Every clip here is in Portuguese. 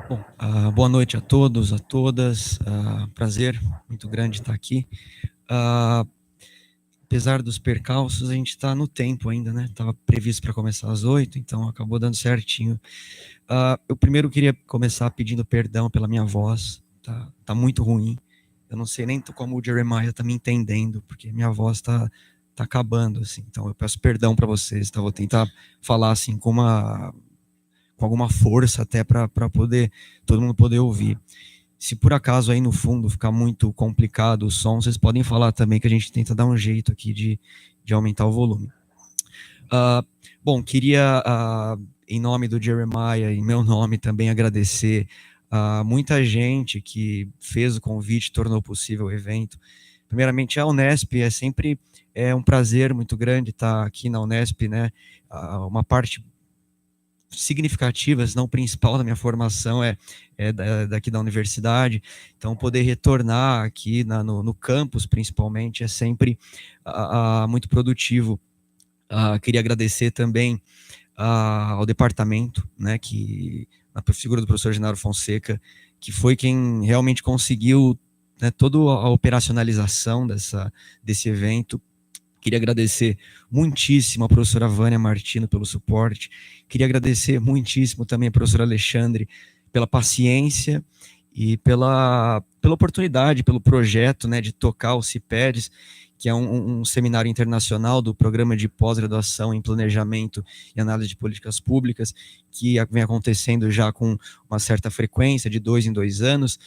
Bom, boa noite a todos, a todas. Prazer muito grande estar aqui. Ah, Apesar dos percalços, a gente está no tempo ainda, né? Estava previsto para começar às 8, então acabou dando certinho. Eu primeiro queria começar pedindo perdão pela minha voz. Tá muito ruim. Eu não sei nem como o Jeremiah está me entendendo, porque minha voz tá acabando, assim. Então eu peço perdão para vocês, tá? Vou tentar falar assim com alguma força até para poder todo mundo poder ouvir. Se por acaso aí no fundo ficar muito complicado o som, vocês podem falar também que a gente tenta dar um jeito aqui de aumentar o volume. Uh, Bom, queria, em nome do Jeremiah, em meu nome também agradecer a muita gente que fez o convite, tornou possível o evento. Primeiramente, a Unesp, sempre um prazer muito grande estar aqui na Unesp, né? Uma parte significativas, não principal da minha formação daqui da universidade, então poder retornar aqui no campus, principalmente, é sempre muito produtivo. Queria agradecer também ao departamento, né, que na figura do professor Genaro Fonseca, que foi quem realmente conseguiu, né, toda a operacionalização desse evento. Queria agradecer muitíssimo a professora Vânia Martino pelo suporte. Queria agradecer muitíssimo também a professora Alexandre pela paciência e pela oportunidade, pelo projeto, né, de tocar o CIPEDS, que é um seminário internacional do Programa de Pós-Graduação em Planejamento e Análise de Políticas Públicas, que vem acontecendo já com uma certa frequência, de 2 em 2 anos,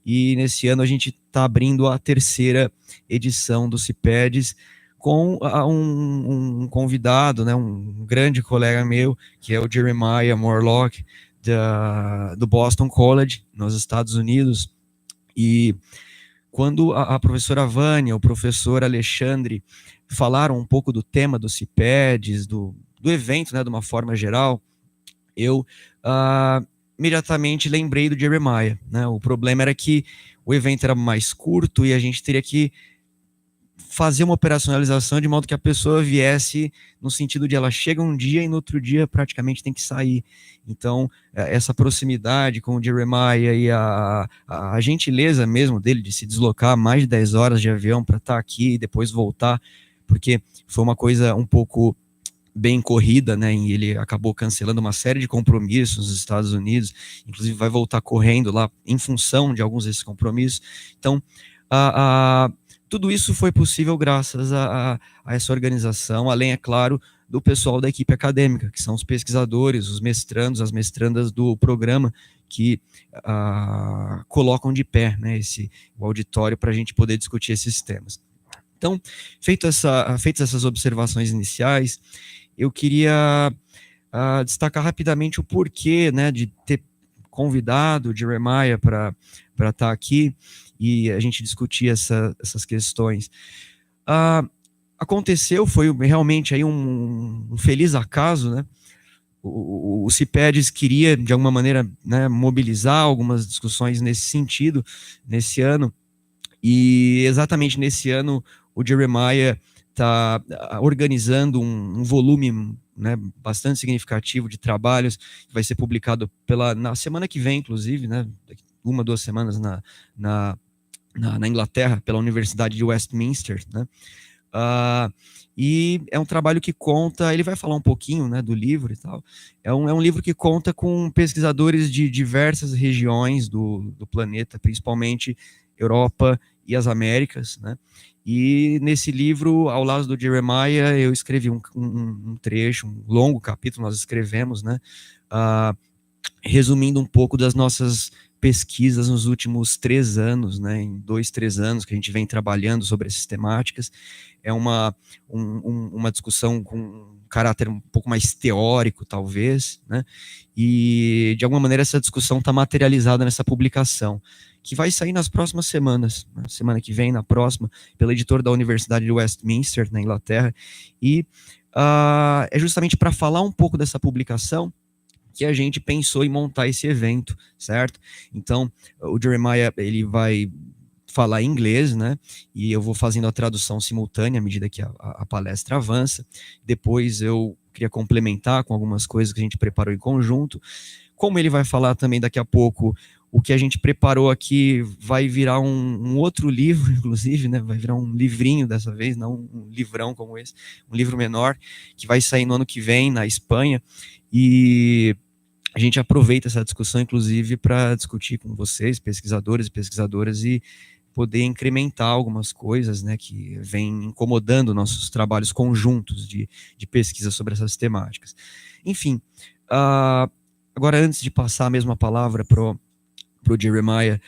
e nesse ano a gente está abrindo a 3ª edição do CIPEDS, com um convidado, né, um grande colega meu, que é o Jeremiah Morlock, do Boston College, nos Estados Unidos. E quando a professora Vânia, o professor Alexandre falaram um pouco do tema do CIPEDS, do evento, né, de uma forma geral, eu imediatamente lembrei do Jeremiah, né? O problema era que o evento era mais curto e a gente teria que fazer uma operacionalização de modo que a pessoa viesse no sentido de ela chega um dia e no outro dia praticamente tem que sair. Então, essa proximidade com o Jeremiah e a gentileza mesmo dele de se deslocar mais de 10 horas de avião para estar aqui e depois voltar, porque foi uma coisa um pouco bem corrida, né, e ele acabou cancelando uma série de compromissos nos Estados Unidos, inclusive vai voltar correndo lá em função de alguns desses compromissos. Então, tudo isso foi possível graças a essa organização, além, é claro, do pessoal da equipe acadêmica, que são os pesquisadores, os mestrandos, as mestrandas do programa, que colocam de pé, né, o auditório para a gente poder discutir esses temas. Então, feitas essas observações iniciais, eu queria destacar rapidamente o porquê, né, de ter convidado o Jeremiah para estar aqui e a gente discutir essas questões. Aconteceu, foi realmente aí um feliz acaso, né? O CIPEDS queria, de alguma maneira, né, mobilizar algumas discussões nesse sentido, nesse ano, e exatamente nesse ano o Jeremiah está organizando um volume, né, bastante significativo de trabalhos, que vai ser publicado na semana que vem, inclusive, né, 1, 2 semanas na Inglaterra, pela Universidade de Westminster, né? E é um trabalho que conta, ele vai falar um pouquinho, né, do livro e tal, é um livro que conta com pesquisadores de diversas regiões do planeta, principalmente Europa e as Américas, né? E nesse livro, ao lado do Jeremiah, eu escrevi um trecho, um longo capítulo, nós escrevemos, né, resumindo um pouco das nossas pesquisas nos últimos 3 anos, né, em 2, 3 anos que a gente vem trabalhando sobre essas temáticas. É uma discussão com um caráter um pouco mais teórico, talvez, né, e de alguma maneira essa discussão está materializada nessa publicação, que vai sair nas próximas semanas, na semana que vem, na próxima, pela editora da Universidade de Westminster, na Inglaterra, e é justamente para falar um pouco dessa publicação que a gente pensou em montar esse evento, certo? Então, o Jeremiah, ele vai falar em inglês, né? E eu vou fazendo a tradução simultânea à medida que a palestra avança. Depois eu queria complementar com algumas coisas que a gente preparou em conjunto. como ele vai falar também daqui a pouco, o que a gente preparou aqui vai virar um outro livro, inclusive, né? Vai virar um livrinho dessa vez, não um livrão como esse, um livro menor, que vai sair no ano que vem, na Espanha, e a gente aproveita essa discussão, inclusive, para discutir com vocês, pesquisadores e pesquisadoras, e poder incrementar algumas coisas, né, que vêm incomodando nossos trabalhos conjuntos de pesquisa sobre essas temáticas. Enfim, agora, antes de passar a mesma palavra para o Jeremiah,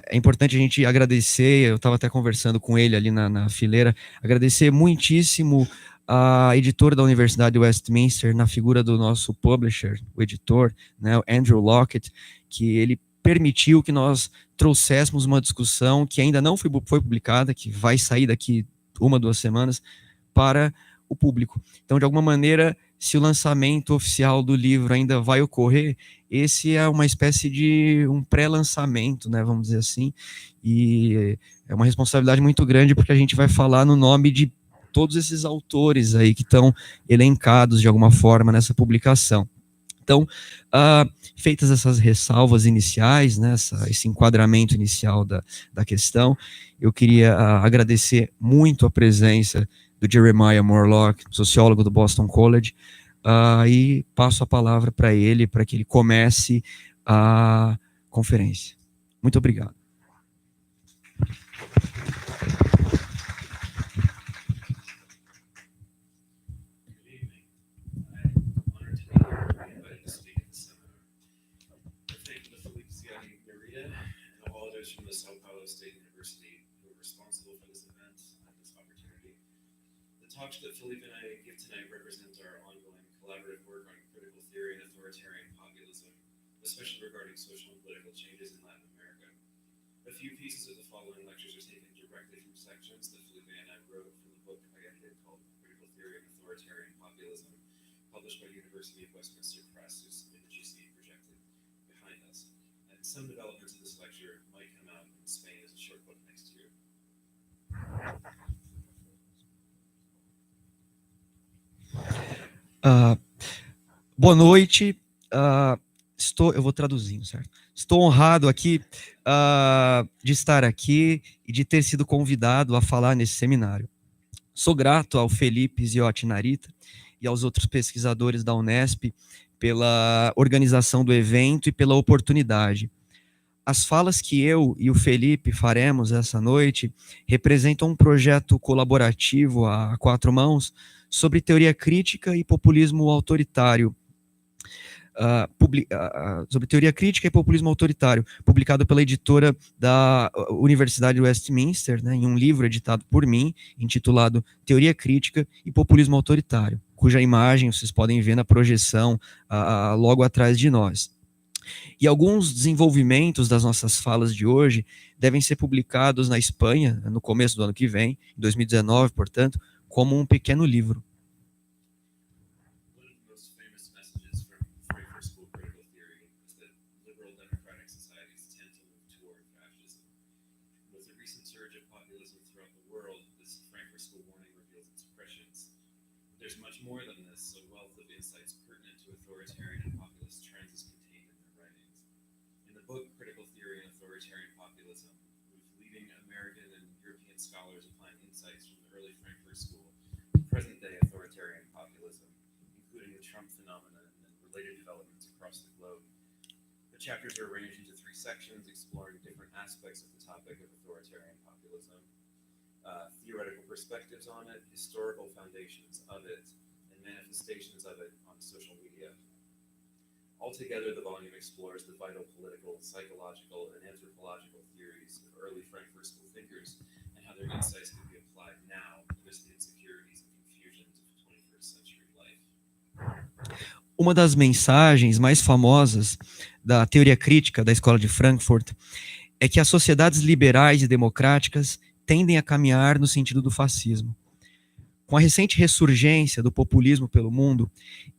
é importante a gente agradecer, eu estava até conversando com ele ali na fileira, agradecer muitíssimo a editora da Universidade de Westminster, na figura do nosso publisher, o editor, né, o Andrew Lockett, que ele permitiu que nós trouxéssemos uma discussão que ainda não foi publicada, que vai sair daqui 1-2 semanas, para o público. Então, de alguma maneira, se o lançamento oficial do livro ainda vai ocorrer, esse é uma espécie de um pré-lançamento, né, vamos dizer assim, e é uma responsabilidade muito grande, porque a gente vai falar no nome de todos esses autores aí que estão elencados de alguma forma nessa publicação. Então, feitas essas ressalvas iniciais, né, esse enquadramento inicial da questão, eu queria agradecer muito a presença do Jeremiah Morlock, sociólogo do Boston College, e passo a palavra para ele, para que ele comece a conferência. Muito obrigado. Talks that Philippe and I give tonight represent our ongoing collaborative work on critical theory and authoritarian populism, especially regarding social and political changes in Latin America. A few pieces of the following lectures are taken directly from sections that Philippe and I wrote from the book I edited called Critical Theory and Authoritarian Populism, published by the University of Westminster Press, whose image you see projected behind us. And some developments of this lecture might come out in Spain as a short book next year. Boa noite, eu vou traduzindo, certo? Estou honrado aqui de estar aqui e de ter sido convidado a falar nesse seminário. Sou grato ao Felipe Ziotti Narita e aos outros pesquisadores da Unesp pela organização do evento e pela oportunidade. As falas que eu e o Felipe faremos essa noite representam um projeto colaborativo a 4 mãos sobre teoria crítica e populismo autoritário, sobre teoria crítica e populismo autoritário, publicado pela editora da Universidade de Westminster, né, em um livro editado por mim, intitulado Teoria Crítica e Populismo Autoritário, cuja imagem vocês podem ver na projeção logo atrás de nós. E alguns desenvolvimentos das nossas falas de hoje devem ser publicados na Espanha, no começo do ano que vem, em 2019, portanto, como um pequeno livro. There's much more than this, a wealth of insights pertinent to authoritarian and populist trends is contained in their writings. In the book Critical Theory and Authoritarian Populism, with leading American and European scholars applying insights from the early Frankfurt School to present-day authoritarian populism, including the Trump phenomenon and related developments across the globe. The chapters are arranged into 3 sections exploring different aspects of the topic of authoritarian populism, theoretical perspectives on it, historical foundations of it, and manifestations of it on social media. Altogether, the volume explores the vital political, psychological, and anthropological theories of early Frankfurt School thinkers and how their insights can be applied now amidst the insecurities and confusions of 21st century life. Uma das mensagens mais famosas da teoria crítica da Escola de Frankfurt é que as sociedades liberais e democráticas tendem a caminhar no sentido do fascismo. Com a recente ressurgência do populismo pelo mundo,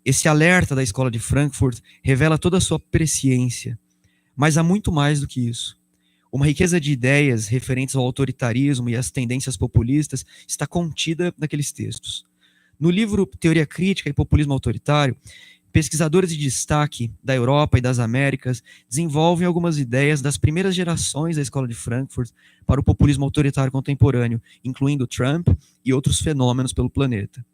esse alerta da Escola de Frankfurt revela toda a sua presciência. Mas há muito mais do que isso. Uma riqueza de ideias referentes ao autoritarismo e às tendências populistas está contida naqueles textos. No livro Teoria Crítica e Populismo Autoritário, pesquisadores de destaque da Europa e das Américas desenvolvem algumas ideias das primeiras gerações da Escola de Frankfurt para o populismo autoritário contemporâneo, incluindo Trump e outros fenômenos pelo planeta.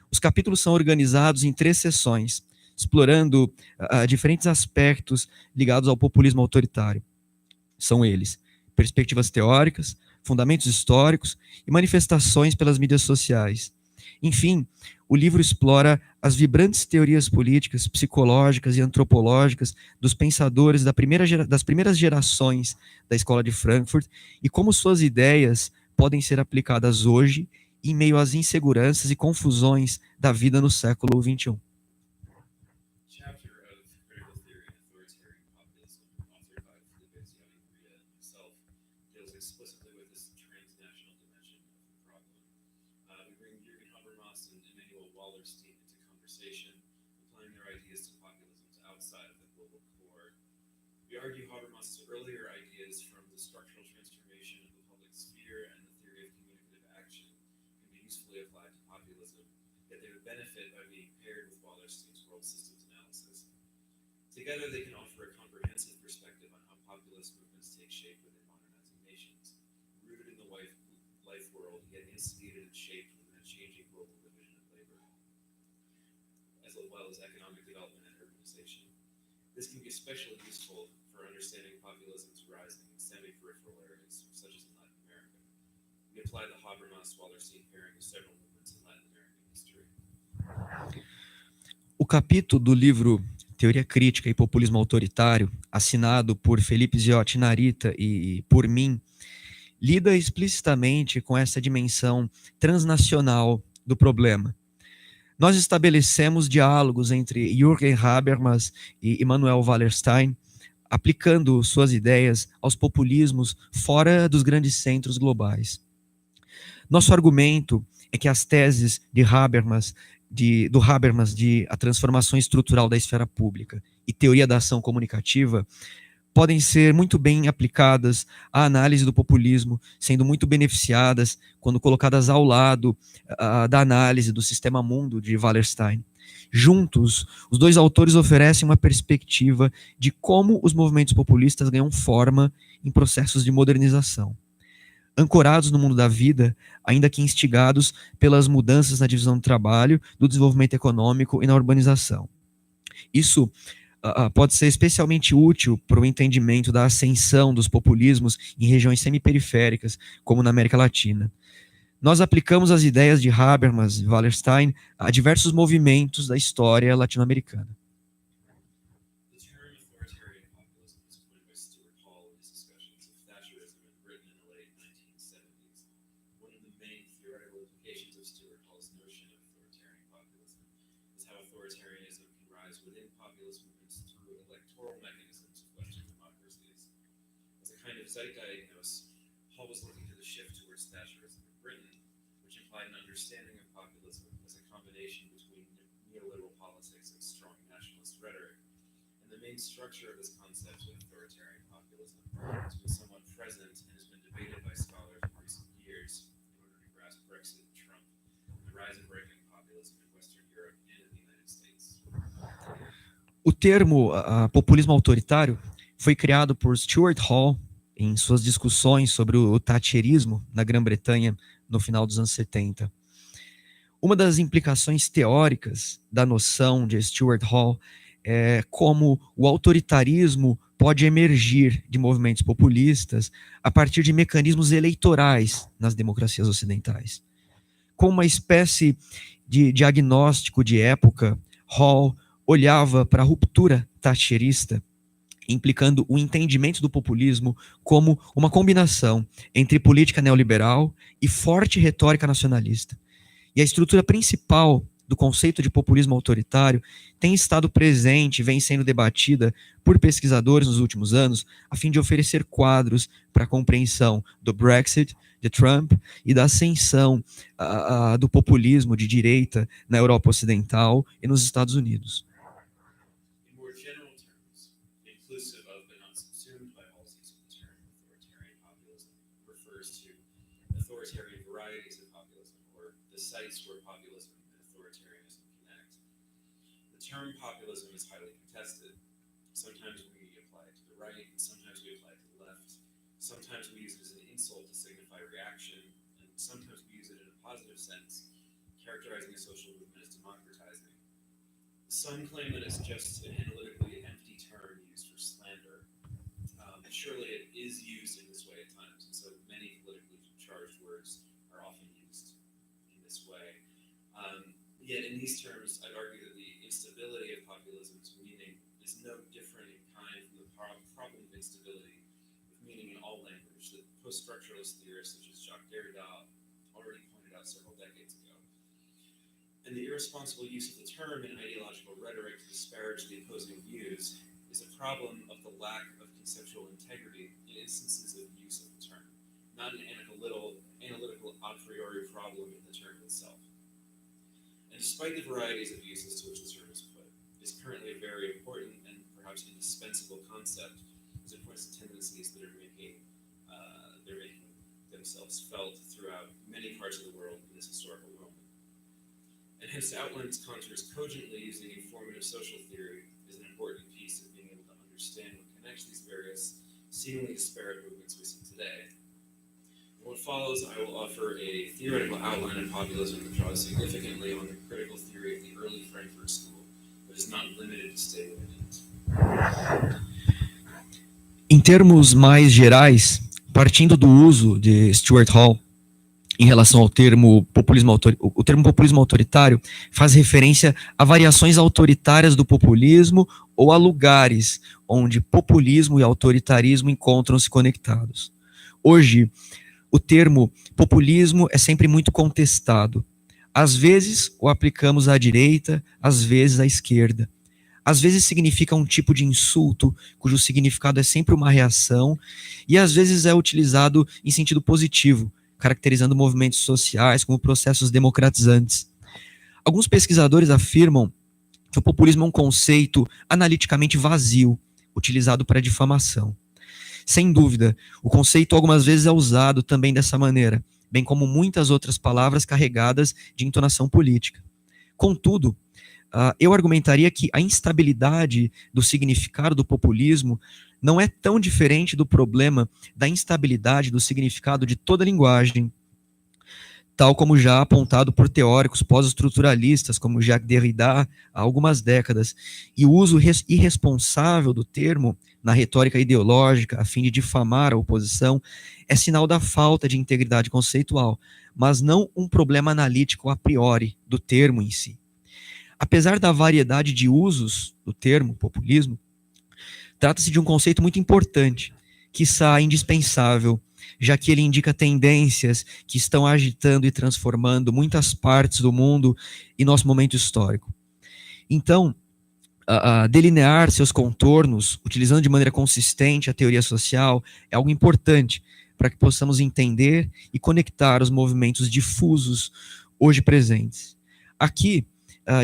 Os capítulos são organizados em 3 seções, explorando diferentes aspectos ligados ao populismo autoritário. São eles: perspectivas teóricas, fundamentos históricos e manifestações pelas mídias sociais. Enfim, o livro explora as vibrantes teorias políticas, psicológicas e antropológicas dos pensadores das primeiras gerações da Escola de Frankfurt e como suas ideias podem ser aplicadas hoje em meio às inseguranças e confusões da vida no século XXI. Chapter of Critical Theory and Authoritarian Populism, authored by Felipe Zioni-Bria himself, deals explicitly with this transnational dimension of the problem. We bring Jürgen Habermas and Emmanuel Wallerstein into conversation, applying their ideas to populisms outside of the global core. We argue Habermas' earlier ideas from the structural transformation of the public sphere and the theory of communicative action can be usefully applied to populism, yet they would benefit by being paired with Wallerstein's world systems analysis. Together, they can offer a comprehensive perspective on how populist movements take shape within modernizing nations, rooted in the life world, yet instigated and shaped within a changing global division of labor, as well as economic development and urbanization. This can be especially useful for understanding populism's rising in semi-peripheral areas, such as in Latin America. We apply the Habermas-Wallerstein pairing to several movements in Latin American history. O capítulo do livro Teoria Crítica e Populismo Autoritário, assinado por Felipe Ziotti-Narita e por mim, lida explicitamente com essa dimensão transnacional do problema. Nós estabelecemos diálogos entre Jürgen Habermas e Emmanuel Wallerstein, aplicando suas ideias aos populismos fora dos grandes centros globais. Nosso argumento é que as teses do Habermas de a transformação estrutural da esfera pública e teoria da ação comunicativa podem ser muito bem aplicadas à análise do populismo, sendo muito beneficiadas quando colocadas ao lado da análise do sistema mundo de Wallerstein. Juntos, os dois autores oferecem uma perspectiva de como os movimentos populistas ganham forma em processos de modernização. Ancorados no mundo da vida, ainda que instigados pelas mudanças na divisão do trabalho, do desenvolvimento econômico e na urbanização. Isso pode ser especialmente útil para o entendimento da ascensão dos populismos em regiões semiperiféricas, como na América Latina. Nós aplicamos as ideias de Habermas e Wallerstein a diversos movimentos da história latino-americana. The term authoritarian populism was coined by Stuart Hall in his discussions of Thatcherism in Britain in the late 1970s. One of the main theoretical implications of Stuart Hall's notion of authoritarian populism is how authoritarianism can rise within populist movements through electoral mechanisms of Western democracies. As a kind of zeitdiagnose, Hall was looking to the shift towards Thatcherism in Britain, which implied an understanding of populism as a combination between neoliberal politics and strong nationalist rhetoric. And the main structure of this concept of authoritarian populism has been somewhat present and has been debated by scholars in recent years in order to grasp Brexit and Trump and the rise of right-wing populism in Western Europe and in the United States. O termo populismo autoritário foi criado por Stuart Hall em suas discussões sobre o thatcherismo na Grã-Bretanha no final dos anos 70. Uma das implicações teóricas da noção de Stuart Hall é como o autoritarismo pode emergir de movimentos populistas a partir de mecanismos eleitorais nas democracias ocidentais. Como uma espécie de diagnóstico de época, Hall olhava para a ruptura thatcherista, implicando o entendimento do populismo como uma combinação entre política neoliberal e forte retórica nacionalista. E a estrutura principal do conceito de populismo autoritário tem estado presente e vem sendo debatida por pesquisadores nos últimos anos, a fim de oferecer quadros para a compreensão do Brexit, de Trump e da ascensão do populismo de direita na Europa Ocidental e nos Estados Unidos. In more general terms, inclusive of but not subsumed by Hall's use of the term authoritarian populism refers to authoritarian varieties of populism, or the sites where populism and authoritarianism connect. The term populism is highly contested. Sometimes we apply it to the right, and sometimes we apply it to the left. Sometimes we use it as an insult to signify reaction, and sometimes we use it in a positive sense, characterizing a social movement as democratizing. Some claim that it's just an analytically empty term used for slander. Surely it is used in this way at times, and so many politically charged words are often used in this way. Yet in these terms, I'd argue that the instability of populism's meaning is no different in kind from the problem of instability with meaning in all language that post-structuralist theorists such as Jacques Derrida already pointed out several decades ago. And the irresponsible use of the term in ideological rhetoric to disparage the opposing views is a problem of the lack of conceptual integrity in instances of use of the term, not an analytical a priori problem in the term itself. And despite the varieties of uses to which the term is put, it's currently a very important and perhaps indispensable concept as it points to tendencies that are making themselves felt throughout many parts of the world in this historical moment. And hence to outline its contours cogently using informative social theory is an important piece of being able to understand what connects these various seemingly disparate movements we see today. In what follows, I will offer a theoretical outline of populism that draws significantly on the critical theory of the early Frankfurt School, but is not limited to stay within it. Em termos mais gerais, partindo do uso de Stuart Hall em relação ao termo populismo, o termo populismo autoritário faz referência a variações autoritárias do populismo ou a lugares onde populismo e autoritarismo encontram-se conectados. Hoje, o termo populismo é sempre muito contestado. Às vezes o aplicamos à direita, às vezes à esquerda. Às vezes significa um tipo de insulto, cujo significado é sempre uma reação, e às vezes é utilizado em sentido positivo, caracterizando movimentos sociais como processos democratizantes. Alguns pesquisadores afirmam que o populismo é um conceito analiticamente vazio, utilizado para difamação. Sem dúvida, o conceito algumas vezes é usado também dessa maneira, bem como muitas outras palavras carregadas de entonação política. Contudo, eu argumentaria que a instabilidade do significado do populismo não é tão diferente do problema da instabilidade do significado de toda linguagem, tal como já apontado por teóricos pós-estruturalistas como Jacques Derrida há algumas décadas, e o uso irresponsável do termo na retórica ideológica a fim de difamar a oposição é sinal da falta de integridade conceitual, mas não um problema analítico a priori do termo em si. Apesar da variedade de usos do termo populismo, trata-se de um conceito muito importante, quiçá indispensável, já que ele indica tendências que estão agitando e transformando muitas partes do mundo e nosso momento histórico. Então, delinear seus contornos, utilizando de maneira consistente a teoria social, é algo importante para que possamos entender e conectar os movimentos difusos hoje presentes. Aqui,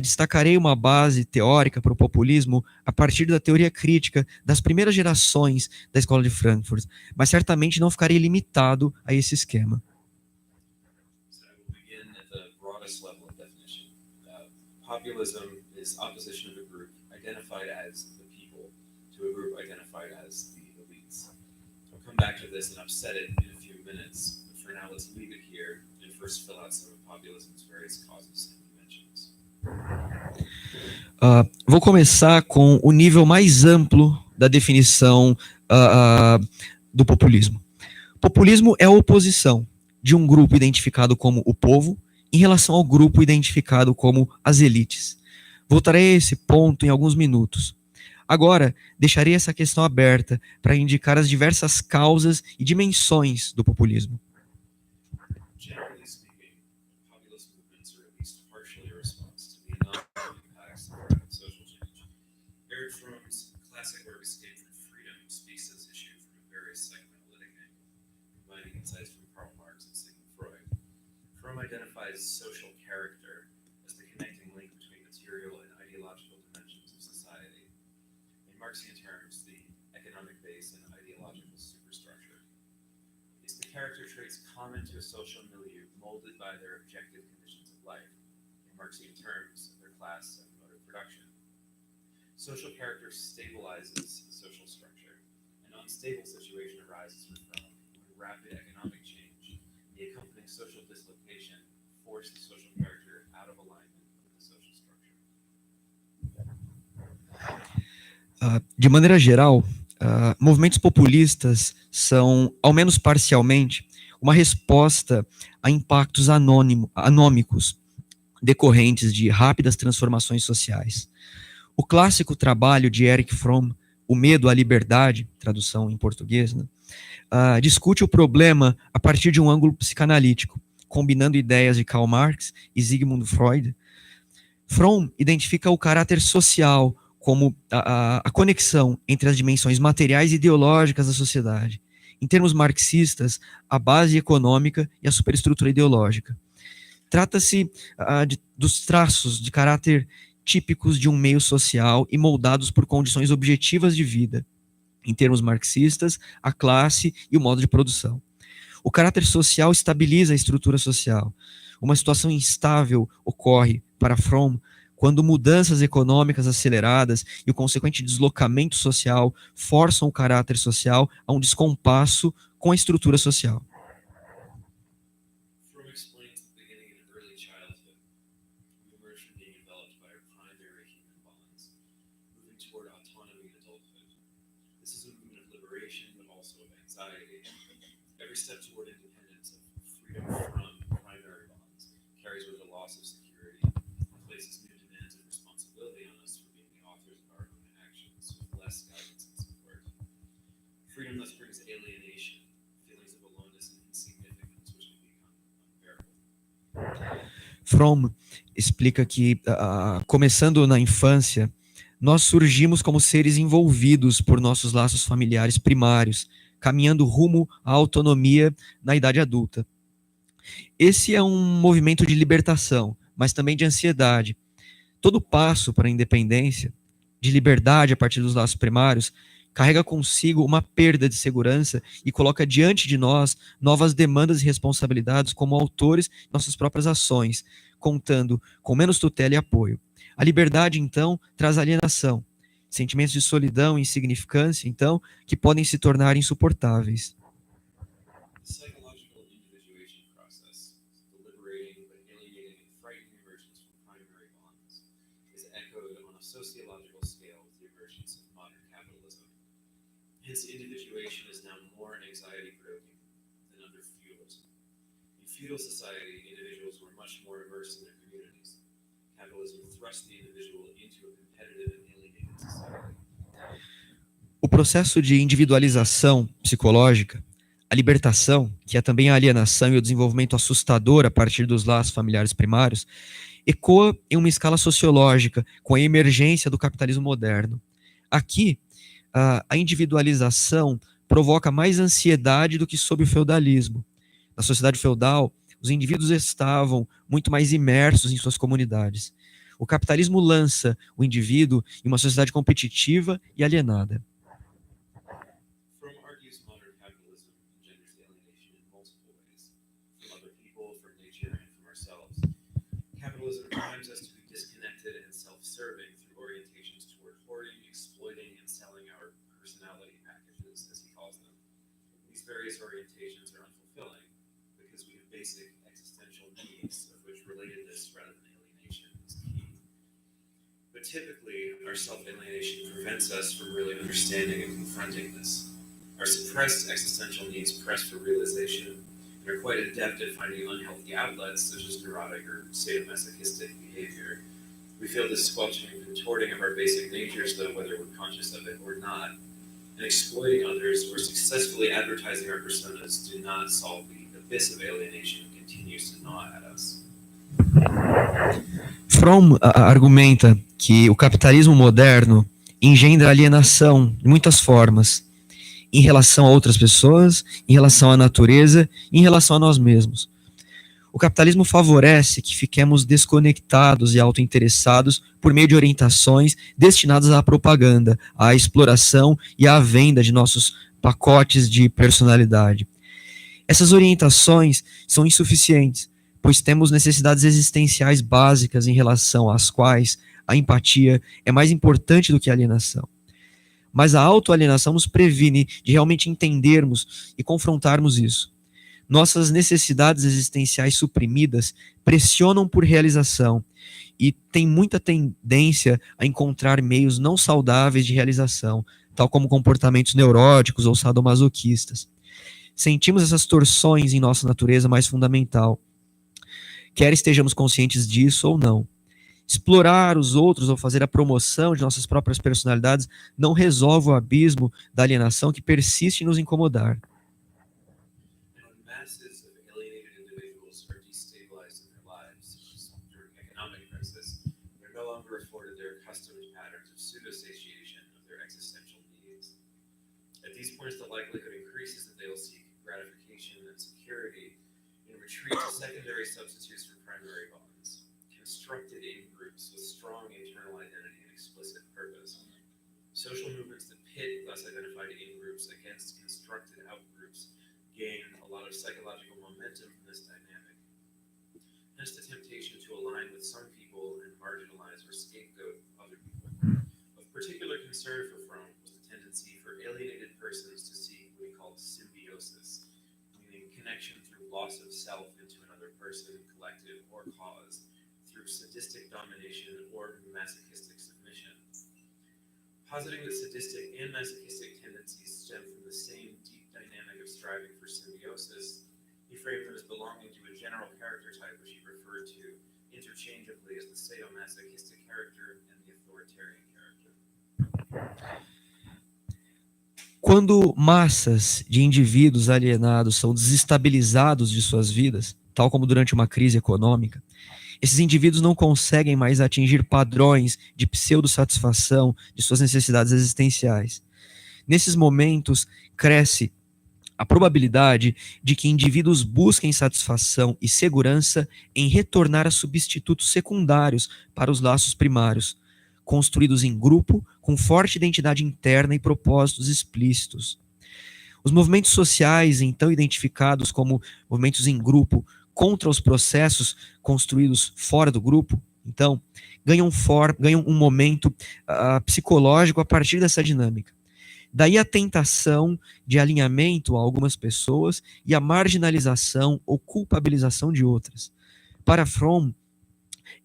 destacarei uma base teórica para o populismo a partir da teoria crítica das primeiras gerações da Escola de Frankfurt, mas certamente não ficarei limitado a esse esquema. So I will begin at the broadest level of definition. Populism is opposition of a group identified as the people to a group identified as the elites. I'll come back to this and upset it in a few minutes, but for now let's leave it here and first fill out some of populism's various causes and dimensions. Vou começar com o nível mais amplo da definição do populismo. Populismo é a oposição de um grupo identificado como o povo em relação ao grupo identificado como as elites. Voltarei a esse ponto em alguns minutos. Agora, deixarei essa questão aberta para indicar as diversas causas e dimensões do populismo. Generally speaking, populist movements are at least partially a response to the enormous impacts of rapid social change. Eric Fromm's classic work Escape from Freedom speaks to this issue from a very psychoanalytic angle, combining insights from Karl Marx and Sigmund Freud. Fromm identifies social character as the connecting link between material and ideological dimensions of society. In Marxian terms, the economic base and ideological superstructure. It's the character traits common to a social milieu molded by their objective conditions of life, in Marxian terms, their class and mode of production. Social character stabilizes the social structure. An unstable situation arises from when rapid economic change and the accompanying social dislocation force the social character out of alignment with the social structure. De maneira geral, movimentos populistas são, ao menos parcialmente, uma resposta a impactos anômicos decorrentes de rápidas transformações sociais. O clássico trabalho de Erich Fromm, O Medo à Liberdade, tradução em português, né, discute o problema a partir de um ângulo psicanalítico, combinando ideias de Karl Marx e Sigmund Freud. Fromm identifica o caráter social como a conexão entre as dimensões materiais e ideológicas da sociedade. Em termos marxistas, a base econômica e a superestrutura ideológica. Trata-se dos traços de caráter típicos de um meio social e moldados por condições objetivas de vida. Em termos marxistas, a classe e o modo de produção. O caráter social estabiliza a estrutura social. Uma situação instável ocorre, para Fromm, quando mudanças econômicas aceleradas e o consequente deslocamento social forçam o caráter social a um descompasso com a estrutura social. Fromm explains the beginning in early childhood. We emerge from being enveloped by our primary human bonds, moving toward autonomy in adulthood. This is a movement of liberation, but also of anxiety. Every step toward independence, of freedom from primary bonds, carries with it a loss of security, and places new demands of responsibility on us for being the authors of our own actions, with less guidance and support. Freedom thus brings alienation, feelings of aloneness and insignificance, which can become unbearable. Fromm explica que, começando na infância, nós surgimos como seres envolvidos por nossos laços familiares primários, caminhando rumo à autonomia na idade adulta. Esse é um movimento de libertação, mas também de ansiedade. Todo passo para a independência, de liberdade a partir dos laços primários, carrega consigo uma perda de segurança e coloca diante de nós novas demandas e responsabilidades como autores de nossas próprias ações, contando com menos tutela e apoio. A liberdade, então, traz alienação, sentimentos de solidão e insignificância, então, que podem se tornar insuportáveis. The psychological individuation process, the liberating but alienating and frightening emergence from primary bonds, is echoed on a sociological scale with the emergence of modern capitalism. Hence, individuation is now more anxiety-provoking than under feudalism. In feudal society, individuals were much more immersed in their communities. Capitalism thrust the individual into a competitive and alienated society. O processo de individualização psicológica, a libertação, que é também a alienação e o desenvolvimento assustador a partir dos laços familiares primários, ecoa em uma escala sociológica com a emergência do capitalismo moderno. Aqui, a individualização provoca mais ansiedade do que sob o feudalismo. Na sociedade feudal, os indivíduos estavam muito mais imersos em suas comunidades. O capitalismo lança o indivíduo em uma sociedade competitiva e alienada. Fromm argues modern capitalism engenders alienation in multiple ways, from other people, from nature, and from ourselves. Capitalism primes us to be disconnected and self-serving through orientations toward hoarding, exploiting, and selling our personality packages, as he calls them. These various orientations are unfulfilling because we have basic existential needs, of which relatedness rather than alienation is key. But typically, our self-alienation prevents us from really understanding and confronting this. Our suppressed existential needs press for realization and are quite adept at finding unhealthy outlets, such as neurotic or sadomasochistic behavior. We feel this squelching and contorting of our basic natures, though, whether we're conscious of it or not. And exploiting others or successfully advertising our personas do not solve the abyss of alienation that continues to gnaw at us. Fromm argumenta que o capitalismo moderno engendra alienação de muitas formas, em relação a outras pessoas, em relação à natureza, em relação a nós mesmos. O capitalismo favorece que fiquemos desconectados e autointeressados por meio de orientações destinadas à propaganda, à exploração e à venda de nossos pacotes de personalidade. Essas orientações são insuficientes, pois temos necessidades existenciais básicas em relação às quais a empatia é mais importante do que a alienação. Mas a autoalienação nos previne de realmente entendermos e confrontarmos isso. Nossas necessidades existenciais suprimidas pressionam por realização e tem muita tendência a encontrar meios não saudáveis de realização, tal como comportamentos neuróticos ou sadomasoquistas. Sentimos essas torções em nossa natureza mais fundamental, quer estejamos conscientes disso ou não. Explorar os outros ou fazer a promoção de nossas próprias personalidades não resolve o abismo da alienação que persiste em nos incomodar. The likelihood increases that they will seek gratification and security and retreat to secondary substitutes for primary bonds, constructed in groups with strong internal identity and explicit purpose. Social movements that pit thus identified in-groups against constructed out-groups gain a lot of psychological momentum from this dynamic. Hence the temptation to align with some people and marginalize or scapegoat other people. Of particular concern for Fromm was the tendency for alienated persons to seek what he called symbiosis, meaning connection through loss of self into another person, collective, or cause, through sadistic domination or masochistic submission. Positing that sadistic and masochistic tendencies stem from the same deep dynamic of striving for symbiosis, he framed them as belonging to a general character type which he referred to interchangeably as the sadomasochistic character and the authoritarian character. Quando massas de indivíduos alienados são desestabilizados de suas vidas, tal como durante uma crise econômica, esses indivíduos não conseguem mais atingir padrões de pseudo-satisfação de suas necessidades existenciais. Nesses momentos, cresce a probabilidade de que indivíduos busquem satisfação e segurança em retornar a substitutos secundários para os laços primários, construídos em grupo, com forte identidade interna e propósitos explícitos. Os movimentos sociais, então identificados como movimentos em grupo, contra os processos construídos fora do grupo, então, ganham um momento psicológico a partir dessa dinâmica. Daí a tentação de alinhamento a algumas pessoas e a marginalização ou culpabilização de outras. Para Fromm,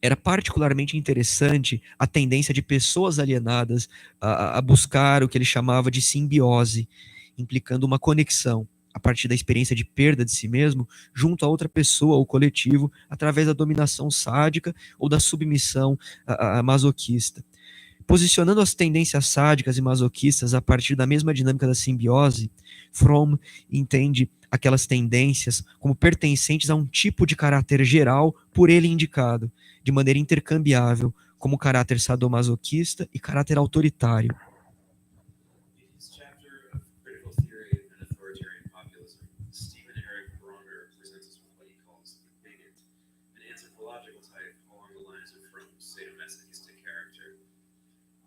era particularmente interessante a tendência de pessoas alienadas a buscar o que ele chamava de simbiose, implicando uma conexão a partir da experiência de perda de si mesmo junto a outra pessoa ou coletivo através da dominação sádica ou da submissão masoquista. Posicionando as tendências sádicas e masoquistas a partir da mesma dinâmica da simbiose, Fromm entende aquelas tendências como pertencentes a um tipo de caráter geral por ele indicado, de maneira intercambiável, como caráter sadomasoquista e caráter autoritário.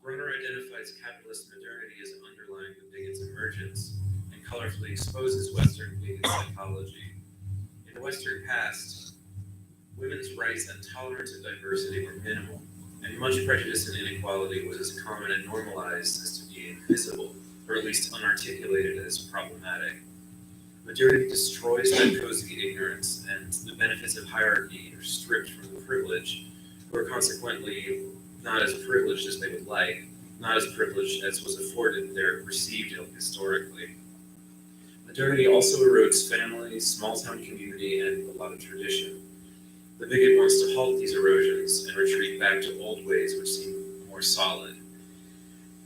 Brunner identifies capitalist modernity as underlying the bigot's emergence and colorfully exposes Western bigot psychology. In the Western past, women's rights and tolerance of diversity were minimal, and much prejudice and inequality was as common and normalized as to be invisible, or at least unarticulated as problematic. Modernity destroys that cozy ignorance, and the benefits of hierarchy are stripped from the privileged, who are consequently not as privileged as they would like, not as privileged as was afforded their perceived ilk historically. Modernity also erodes family, small-town community, and a lot of tradition. The bigot wants to halt these erosions and retreat back to old ways which seem more solid.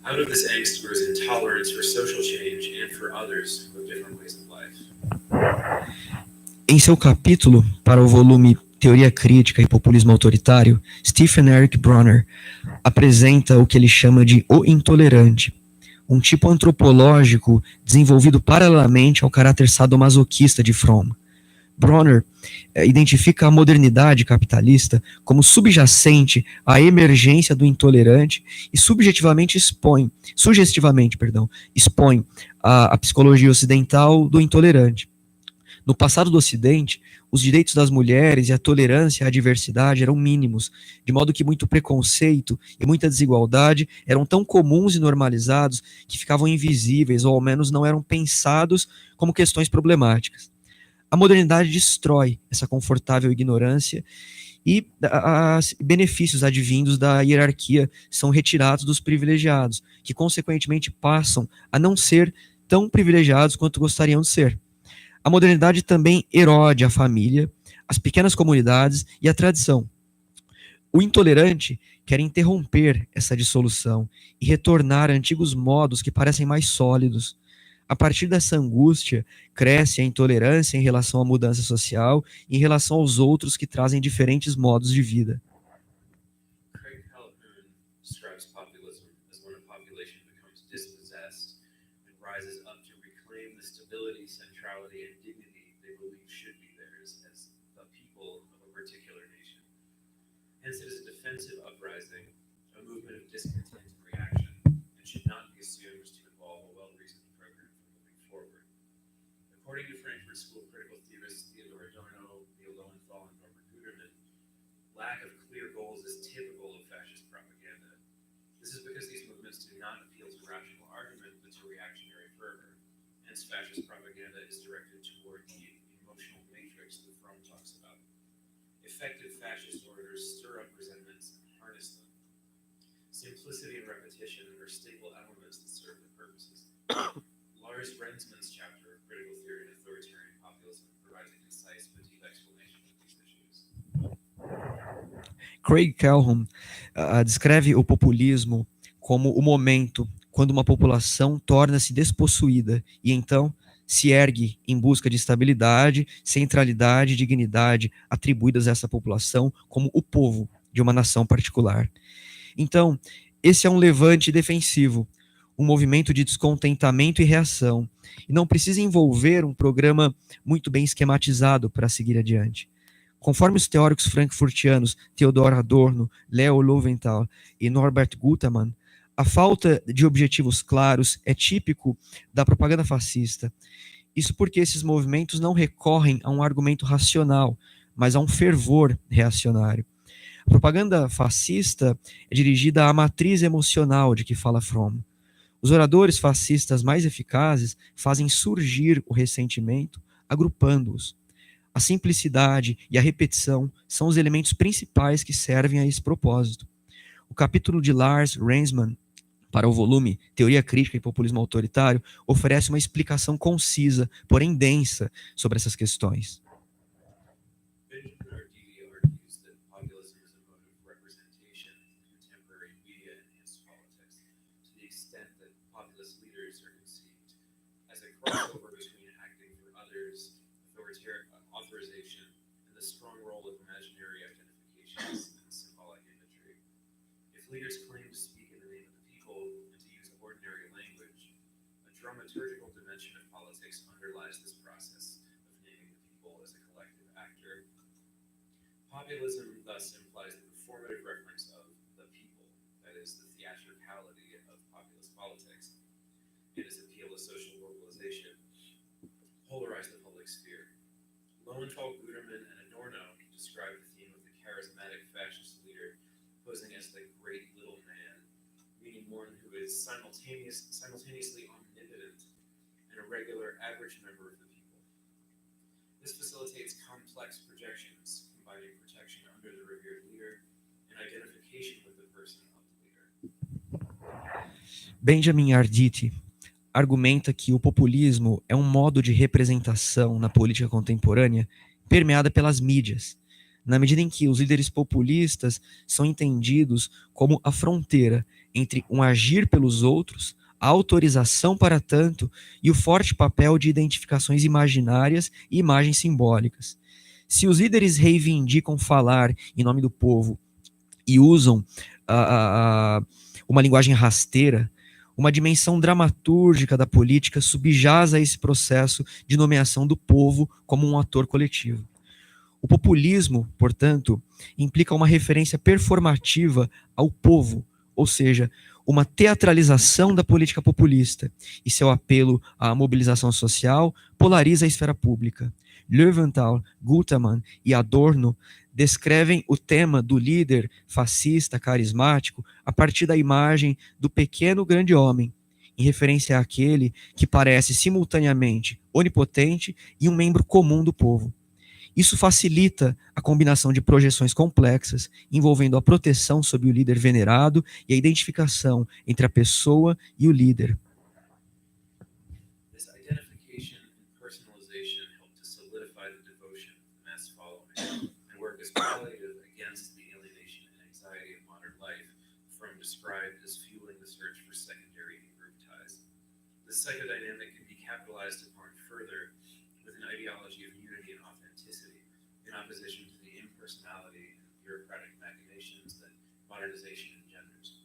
Out of this angst grows intolerance for social change and for others who have different ways of life. Em seu capítulo para o volume Teoria Crítica e Populismo Autoritário, Stephen Eric Brunner apresenta o que ele chama de o intolerante, um tipo antropológico desenvolvido paralelamente ao caráter sadomasoquista de Fromm. Brunner identifica a modernidade capitalista como subjacente à emergência do intolerante e sugestivamente expõe a psicologia ocidental do intolerante. No passado do Ocidente, os direitos das mulheres e a tolerância à diversidade eram mínimos, de modo que muito preconceito e muita desigualdade eram tão comuns e normalizados que ficavam invisíveis ou ao menos não eram pensados como questões problemáticas. A modernidade destrói essa confortável ignorância e os benefícios advindos da hierarquia são retirados dos privilegiados, que consequentemente passam a não ser tão privilegiados quanto gostariam de ser. A modernidade também erode a família, as pequenas comunidades e a tradição. O intolerante quer interromper essa dissolução e retornar a antigos modos que parecem mais sólidos. A partir dessa angústia, cresce a intolerância em relação à mudança social e em relação aos outros que trazem diferentes modos de vida. Craig Calhoun describes populism as when a population becomes dispossessed and rises up to reclaim the stability, centrality, and dignity they believe should be theirs as the people of a particular nation. Hence, it is a defensive uprising, a movement of discontent and reaction, and should not be assumed to involve a well-reasoned program for moving forward. According to Frankfurt School critical theorists Theodor Adorno, Neil Lowenthal, and Norbert Guterman, lack of clear goals is typical of fascist propaganda. This is because these movements do not appeal to rational argument, but to reactionary fervor. Hence, fascist propaganda is directed toward the emotional matrix that Fromm talks about. Effective fascist orators stir up resentments and harness them. Simplicity and repetition are staple elements that serve their purposes. Lars Rensman's chapter of Critical Theory and Authoritarian Populism provides a concise but deep explanation of these issues. Craig Calhoun descreve o populismo como o momento quando uma população torna-se despossuída e então se ergue em busca de estabilidade, centralidade e dignidade atribuídas a essa população como o povo de uma nação particular. Então, esse é um levante defensivo, um movimento de descontentamento e reação, e não precisa envolver um programa muito bem esquematizado para seguir adiante. Conforme os teóricos frankfurtianos Theodor Adorno, Leo Lowenthal e Norbert Guterman, a falta de objetivos claros é típico da propaganda fascista. Isso porque esses movimentos não recorrem a um argumento racional, mas a um fervor reacionário. A propaganda fascista é dirigida à matriz emocional de que fala Fromm. Os oradores fascistas mais eficazes fazem surgir o ressentimento, agrupando-os. A simplicidade e a repetição são os elementos principais que servem a esse propósito. O capítulo de Lars Rensman, para o volume Teoria Crítica e Populismo Autoritário, oferece uma explicação concisa, porém densa, sobre essas questões. Benjamin Arditi argues that populism is a mode of representation in contemporary media-enhanced politics, to the extent that populist leaders are conceived as a crossover between acting for others, authorization, and the strong role of imaginary identifications and symbolic imagery. If leaders claim to speak in the name of the people and to use ordinary language, a dramaturgical dimension of politics underlies this process of naming the people as a collective actor. Populism thus implies the performative reference of the people, that is, the theatricality of populist politics, and its appeal to social mobilization, polarize the public sphere. Lowenthal, Guterman, and Adorno describe the theme of the charismatic fascist leader posing as the great little man, meaning one who is simultaneously omnipotent and a regular average member of the people. This facilitates complex projections, combining protection under the revered leader and identification with the person of the leader. Benjamin Arditi argumenta que o populismo é um modo de representação na política contemporânea permeada pelas mídias, na medida em que os líderes populistas são entendidos como a fronteira entre um agir pelos outros, a autorização para tanto e o forte papel de identificações imaginárias e imagens simbólicas. Se os líderes reivindicam falar em nome do povo e usam uma linguagem rasteira, uma dimensão dramatúrgica da política subjaz a esse processo de nomeação do povo como um ator coletivo. O populismo, portanto, implica uma referência performativa ao povo, ou seja, uma teatralização da política populista, e seu apelo à mobilização social polariza a esfera pública. Löwenthal, Gutermann e Adorno descrevem o tema do líder fascista, carismático, a partir da imagem do pequeno grande homem, em referência àquele que parece simultaneamente onipotente e um membro comum do povo. Isso facilita a combinação de projeções complexas, envolvendo a proteção sob o líder venerado e a identificação entre a pessoa e o líder. This identification and personalization help to solidify the devotion of the mass following and work as palliative against the alienation and anxiety of modern life, from described as fueling the search for secondary and group ties. This psychodynamic can be capitalized upon further with an ideology of unity and authenticity, in opposition to the impersonality and bureaucratic machinations that modernization engenders.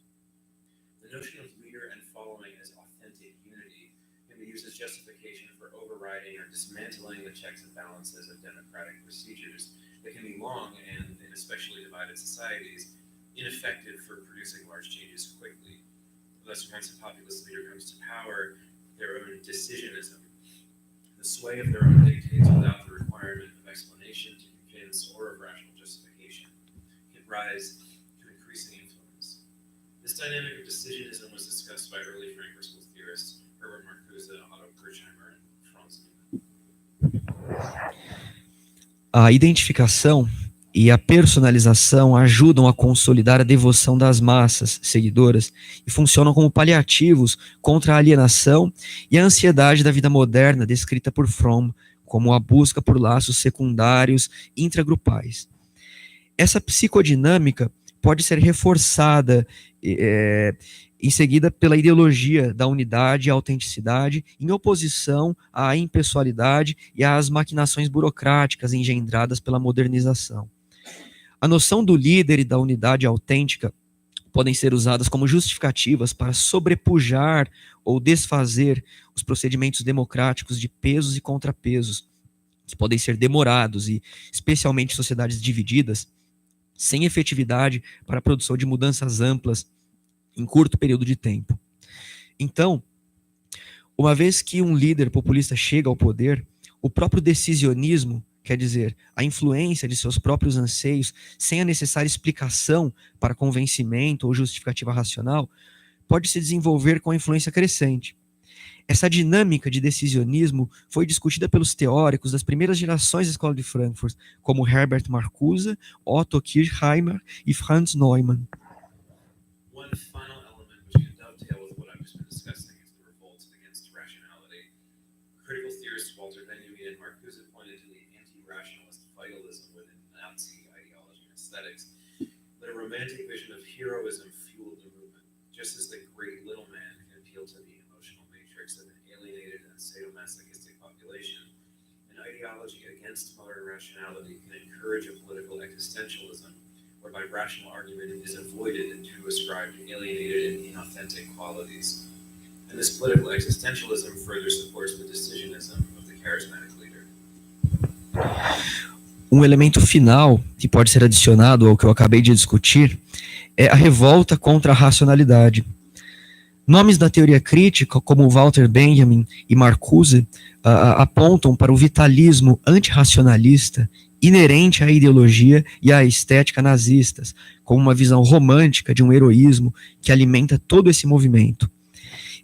The notion of leader and following as authentic unity can be used as justification for overriding or dismantling the checks and balances of democratic procedures that can be long and, in especially divided societies, ineffective for producing large changes quickly. Thus, once a populist leader comes to power, their own decisionism, the sway of their own dictates without the requirement of explanation to convince or of rational justification, can rise to increasing influence. This dynamic of decisionism was discussed by early Frankfurt School theorists Herbert Marcuse, Otto Kirchheimer, and Franz Neumann. A identificação e a personalização ajudam a consolidar a devoção das massas seguidoras e funcionam como paliativos contra a alienação e a ansiedade da vida moderna descrita por Fromm como a busca por laços secundários intragrupais. Essa psicodinâmica pode ser reforçada em seguida pela ideologia da unidade e autenticidade, em oposição à impessoalidade e às maquinações burocráticas engendradas pela modernização. A noção do líder e da unidade autêntica podem ser usadas como justificativas para sobrepujar ou desfazer os procedimentos democráticos de pesos e contrapesos, que podem ser demorados e, especialmente em sociedades divididas, sem efetividade para a produção de mudanças amplas em curto período de tempo. Então, uma vez que um líder populista chega ao poder, o próprio decisionismo, quer dizer, a influência de seus próprios anseios, sem a necessária explicação para convencimento ou justificativa racional, pode se desenvolver com a influência crescente. Essa dinâmica de decisionismo foi discutida pelos teóricos das primeiras gerações da Escola de Frankfurt, como Herbert Marcuse, Otto Kirchheimer e Franz Neumann. One final element which can dovetail with what I've just been discussing is the revolt against rationality. Critical theorist Walter Benjamin and Marcuse pointed to the anti-rationalist vitalism within Nazi ideology and aesthetics, that a romantic vision of heroism fueled the movement, just as the great little man can appeal to the emotional matrix of an alienated and sadomasochistic population. An ideology against modern rationality can encourage a political existentialism, whereby rational argument is avoided to ascribe alienated and inauthentic qualities. And this political existentialism further supports the decisionism of the charismatic leader. Um elemento final que pode ser adicionado ao que eu acabei de discutir é a revolta contra a racionalidade. Nomes da teoria crítica, como Walter Benjamin e Marcuse, apontam para o vitalismo antirracionalista inerente à ideologia e à estética nazistas, como uma visão romântica de um heroísmo que alimenta todo esse movimento.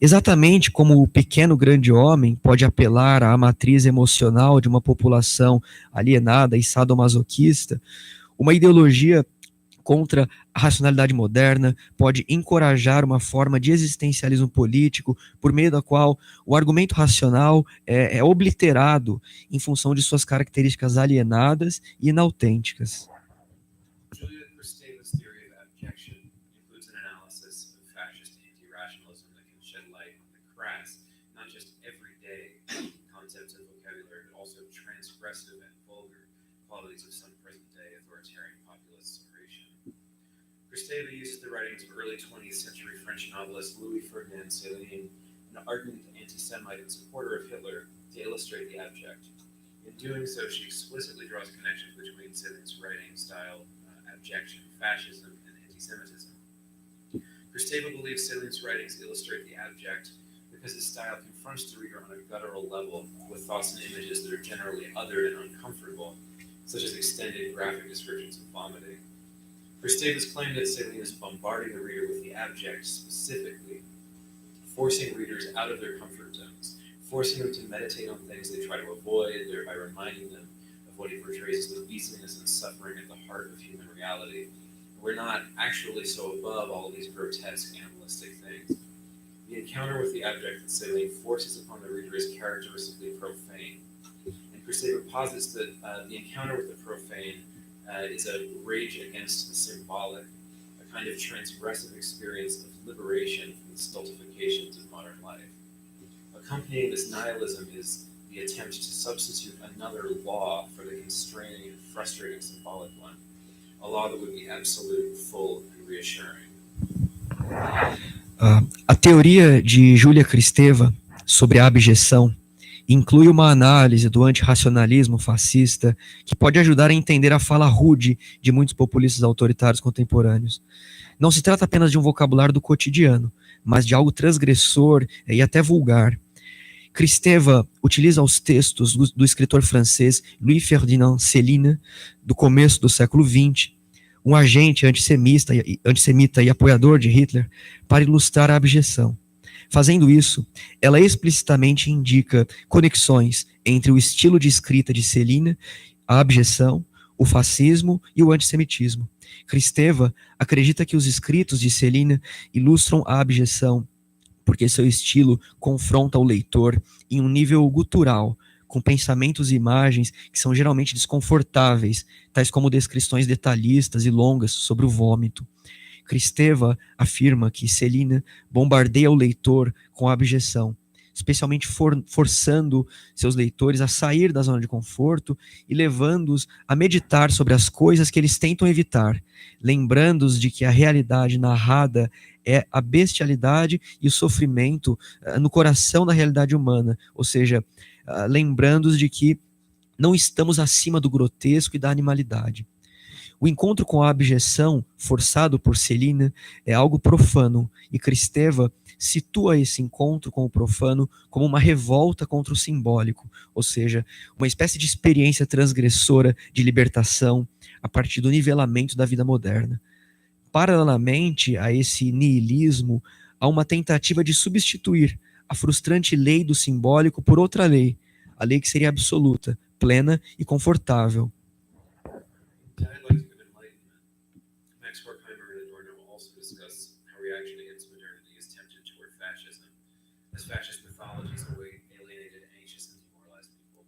Exatamente como o pequeno grande homem pode apelar à matriz emocional de uma população alienada e sadomasoquista, uma ideologia contra a racionalidade moderna pode encorajar uma forma de existencialismo político por meio da qual o argumento racional é obliterado em função de suas características alienadas e inautênticas. Julia Kristeva's theory of abjection includes an analysis of fascist anti-rationalism that can shed light on the crass, not just everyday concepts and vocabulary, but also transgressive and vulgar qualities of some present-day authoritarian populist oration. Kristeva uses the writings of early 20th century French novelist Louis Ferdinand Céline, an ardent anti-Semite and supporter of Hitler, to illustrate the abject. In doing so, she explicitly draws connections between Céline's writing style, abjection, fascism, and anti-Semitism. Kristeva believes Céline's writings illustrate the abject because his style confronts the reader on a guttural level with thoughts and images that are generally other and uncomfortable, such as extended graphic descriptions of vomiting. Kristeva's claim that Céline is bombarding the reader with the abject specifically, forcing readers out of their comfort zones, forcing them to meditate on things they try to avoid, thereby reminding them of what he portrays as the beastliness and suffering at the heart of human reality. We're not actually so above all these grotesque animalistic things. The encounter with the abject that Céline forces upon the reader is characteristically profane. And Kristeva posits that the encounter with the profane is a rage against the symbolic, a kind of transgressive experience of liberation from the stultifications of modern life. Accompanying this nihilism is the attempt to substitute another law for the constraining and frustrating symbolic one, a law that would be absolute, full, and reassuring. A teoria de Júlia Kristeva sobre a abjeção inclui uma análise do antirracionalismo fascista que pode ajudar a entender a fala rude de muitos populistas autoritários contemporâneos. Não se trata apenas de um vocabulário do cotidiano, mas de algo transgressor e até vulgar. Kristeva utiliza os textos do escritor francês Louis-Ferdinand Céline, do começo do século XX, um agente antissemita e apoiador de Hitler, para ilustrar a abjeção. Fazendo isso, ela explicitamente indica conexões entre o estilo de escrita de Céline, a abjeção, o fascismo e o antissemitismo. Kristeva acredita que os escritos de Céline ilustram a abjeção porque seu estilo confronta o leitor em um nível gutural, com pensamentos e imagens que são geralmente desconfortáveis, tais como descrições detalhistas e longas sobre o vômito. Kristeva afirma que Céline bombardeia o leitor com a abjeção, especialmente forçando seus leitores a sair da zona de conforto e levando-os a meditar sobre as coisas que eles tentam evitar, lembrando-os de que a realidade narrada é a bestialidade e o sofrimento no coração da realidade humana, ou seja, lembrando-os de que não estamos acima do grotesco e da animalidade. O encontro com a abjeção, forçado por Céline, é algo profano, e Kristeva situa esse encontro com o profano como uma revolta contra o simbólico, ou seja, uma espécie de experiência transgressora de libertação a partir do nivelamento da vida moderna. Paralelamente a esse niilismo, há uma tentativa de substituir a frustrante lei do simbólico por outra lei, a lei que seria absoluta, plena e confortável. Dialectic of Enlightenment. Max Horkheimer and Adorno also discuss how reaction against modernity is tempted toward fascism, as fascist mythologies alienated, anxious, and demoralized people.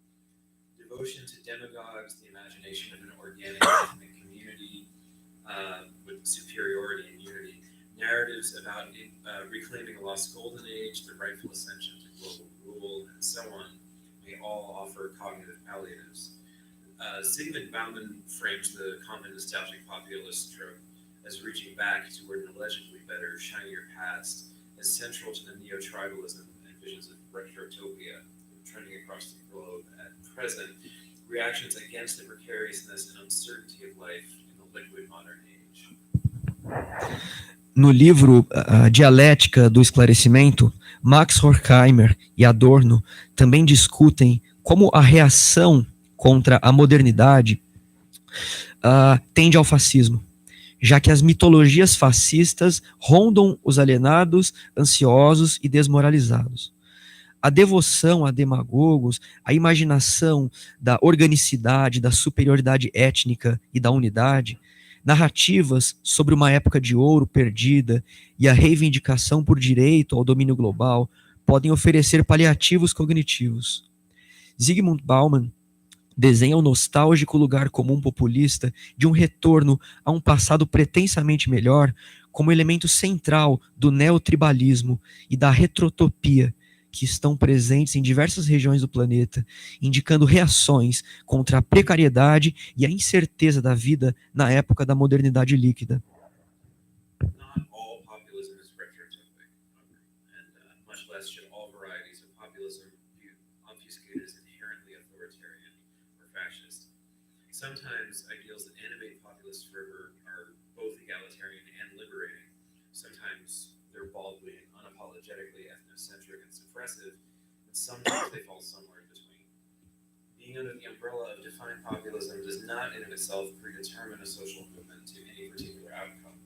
Devotion to demagogues, the imagination of an organic ethnic community with superiority and unity, narratives about reclaiming a lost golden age, the rightful ascension to global rule, and so on, may all offer cognitive palliatives. Zygmunt Bauman frames the common nostalgic populist trope as reaching back toward an allegedly better, shinier past, as central to the neo-tribalism and visions of retrotopia trending across the globe at present, reactions against the precariousness and uncertainty of life in the liquid modern age. No livro Dialética do Esclarecimento, Max Horkheimer e Adorno também discutem como a reação contra a modernidade tende ao fascismo, já que as mitologias fascistas rondam os alienados, ansiosos e desmoralizados. A devoção a demagogos, a imaginação da organicidade, da superioridade étnica e da unidade, narrativas sobre uma época de ouro perdida e a reivindicação por direito ao domínio global podem oferecer paliativos cognitivos. Zygmunt Bauman desenha o nostálgico lugar comum populista de um retorno a um passado pretensamente melhor como elemento central do neotribalismo e da retrotopia que estão presentes em diversas regiões do planeta, indicando reações contra a precariedade e a incerteza da vida na época da modernidade líquida. Not all populism is retrotopic, and much less should all varieties of populism be obfuscated as inherently authoritarian or fascist. Sometimes ideals that animate populist fervor are both egalitarian and liberating. Sometimes they're baldly and unapologetically ethnocentric and oppressive, and sometimes they fall somewhere in between. Being under the umbrella of defined populism does not in of itself predetermine a social movement to any particular outcome.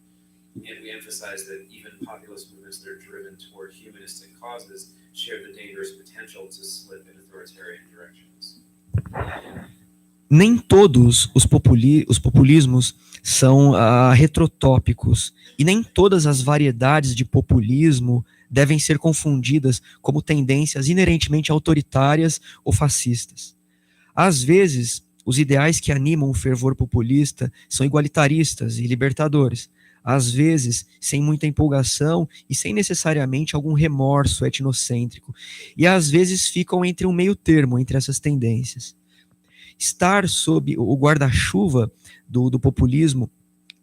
And we emphasize that even populist movements that are driven toward humanistic causes share the dangerous potential to slip in authoritarian directions. Nem todos os populismos são retrotópicos, e nem todas as variedades de populismo devem ser confundidas como tendências inerentemente autoritárias ou fascistas. Às vezes, os ideais que animam o fervor populista são igualitaristas e libertadores, às vezes sem muita empolgação e sem necessariamente algum remorso etnocêntrico, e às vezes ficam entre um meio termo entre essas tendências. Estar sob o guarda-chuva do populismo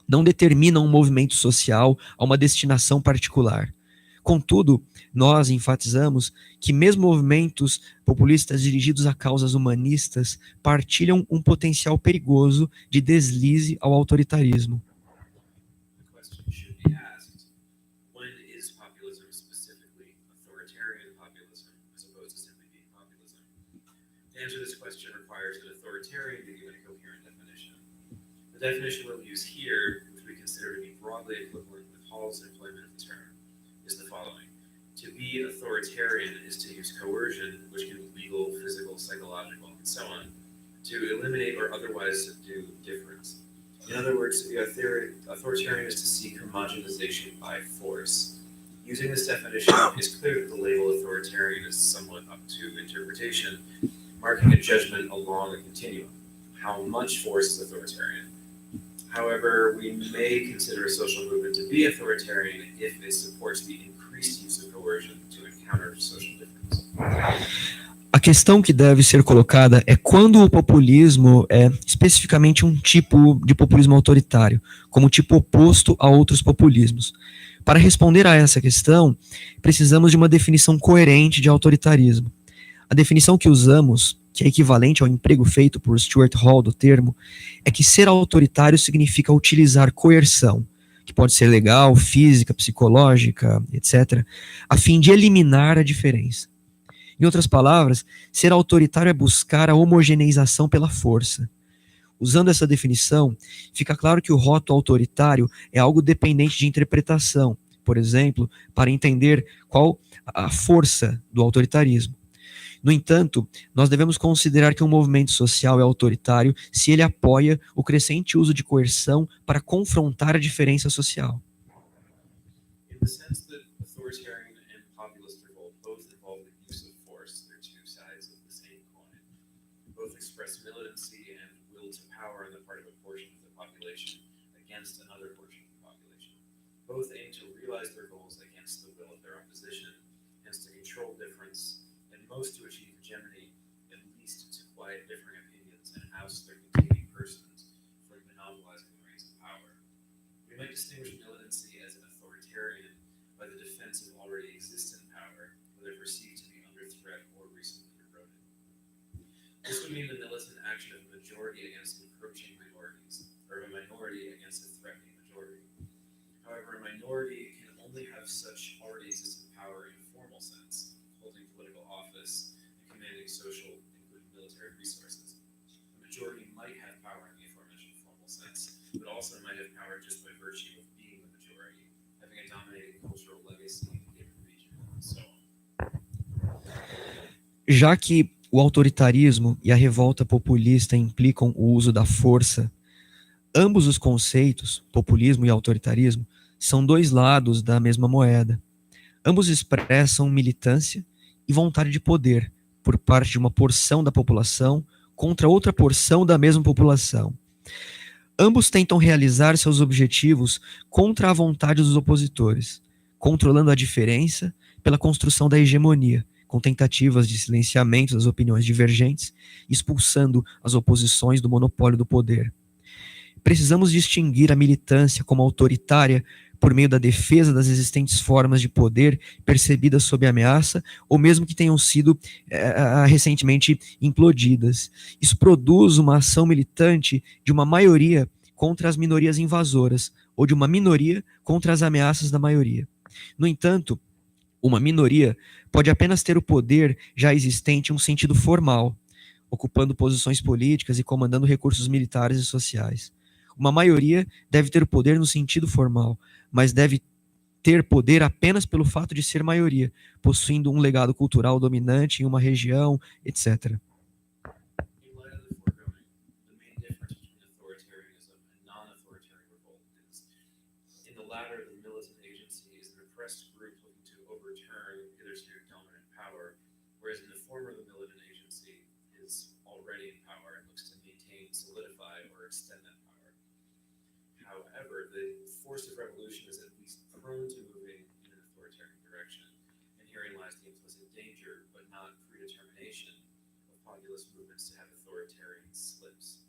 não determina um movimento social a uma destinação particular. Contudo, nós enfatizamos que mesmo movimentos populistas dirigidos a causas humanistas partilham um potencial perigoso de deslize ao autoritarismo. The definition we'll use here, which we consider to be broadly equivalent with Hall's employment of the term, is the following. To be authoritarian is to use coercion, which can be legal, physical, psychological, and so on, to eliminate or otherwise subdue difference. In other words, to be authoritarian is to seek homogenization by force. Using this definition, it's clear that the label authoritarian is somewhat up to interpretation, marking a judgment along a continuum. How much force is authoritarian? However, we may consider a social movement to be authoritarian if it supports the increased use of coercion to encounter social difference. A questão que deve ser colocada é quando o populismo é especificamente um tipo de populismo autoritário, como tipo oposto a outros populismos. Para responder a essa questão, precisamos de uma definição coerente de autoritarismo. A definição que usamos, que é equivalente ao emprego feito por Stuart Hall do termo, é que ser autoritário significa utilizar coerção, que pode ser legal, física, psicológica, etc., a fim de eliminar a diferença. Em outras palavras, ser autoritário é buscar a homogeneização pela força. Usando essa definição, fica claro que o rótulo autoritário é algo dependente de interpretação, por exemplo, para entender qual a força do autoritarismo. No entanto, nós devemos considerar que um movimento social é autoritário se ele apoia o crescente uso de coerção para confrontar a diferença social. In the sense that authoritarian and populist revolt both involve the use of force, they're two sides of the same coin. Both express militancy and will to power on the part of a portion of the population against another portion of the population. Both aim to realize their goals against the will of their opposition, hence to control difference, most to achieve hegemony, at least to quiet differing opinions and oust their contending persons from monopolizing the reins of power. We might distinguish militancy as an authoritarian by the defense of already existent power, whether perceived to be under threat or recently eroded. This would mean the militant action of a majority against encroaching minorities, or of a minority against a threatening majority. However, a minority can only have such already existent power in a formal sense, holding political office and commanding social, including military resources. The majority might have power in the aforementioned formal sense, but also might have power just by virtue of being the majority, having a dominating cultural legacy in a given region, and so on. Já que o autoritarismo e a revolta populista implicam o uso da força, ambos os conceitos, populismo e autoritarismo, são dois lados da mesma moeda. Ambos expressam militância e vontade de poder por parte de uma porção da população contra outra porção da mesma população. Ambos tentam realizar seus objetivos contra a vontade dos opositores, controlando a diferença pela construção da hegemonia, com tentativas de silenciamento das opiniões divergentes, expulsando as oposições do monopólio do poder. Precisamos distinguir a militância como autoritária por meio da defesa das existentes formas de poder percebidas sob ameaça, ou mesmo que tenham sido recentemente implodidas. Isso produz uma ação militante de uma maioria contra as minorias invasoras, ou de uma minoria contra as ameaças da maioria. No entanto, Uma minoria pode apenas ter o poder já existente em um sentido formal, ocupando posições políticas e comandando recursos militares e sociais. Uma maioria deve ter o poder no sentido formal, mas deve ter poder apenas pelo fato de ser maioria, possuindo um legado cultural dominante em uma região, etc. In light of the foregoing, the main difference between authoritarianism and non-authoritarian revolt is, in the latter, the militant agency is an oppressed group looking to overturn hitherto dominant power, whereas in the former, the militant agency is already in power and looks to maintain, solidify, or extend that power. However, the force of revolution is at least prone to moving in an authoritarian direction, and herein lies the implicit danger, but not predetermination, of populist movements to have authoritarian slips.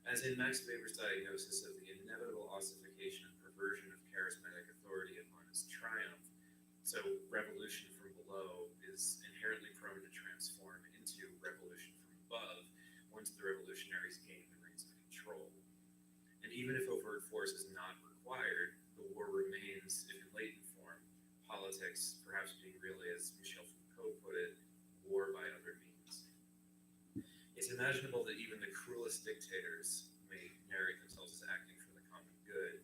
As in Max Weber's diagnosis of the inevitable ossification and perversion of charismatic authority upon its triumph, so revolution from below is inherently prone to transform into revolution from above once the revolutionaries gain the reins of control. And even if overt force is not required, the war remains, if in latent form, politics, perhaps being really, as Michel Foucault put it, war by other means. It's imaginable that even the cruelest dictators may narrate themselves as acting for the common good,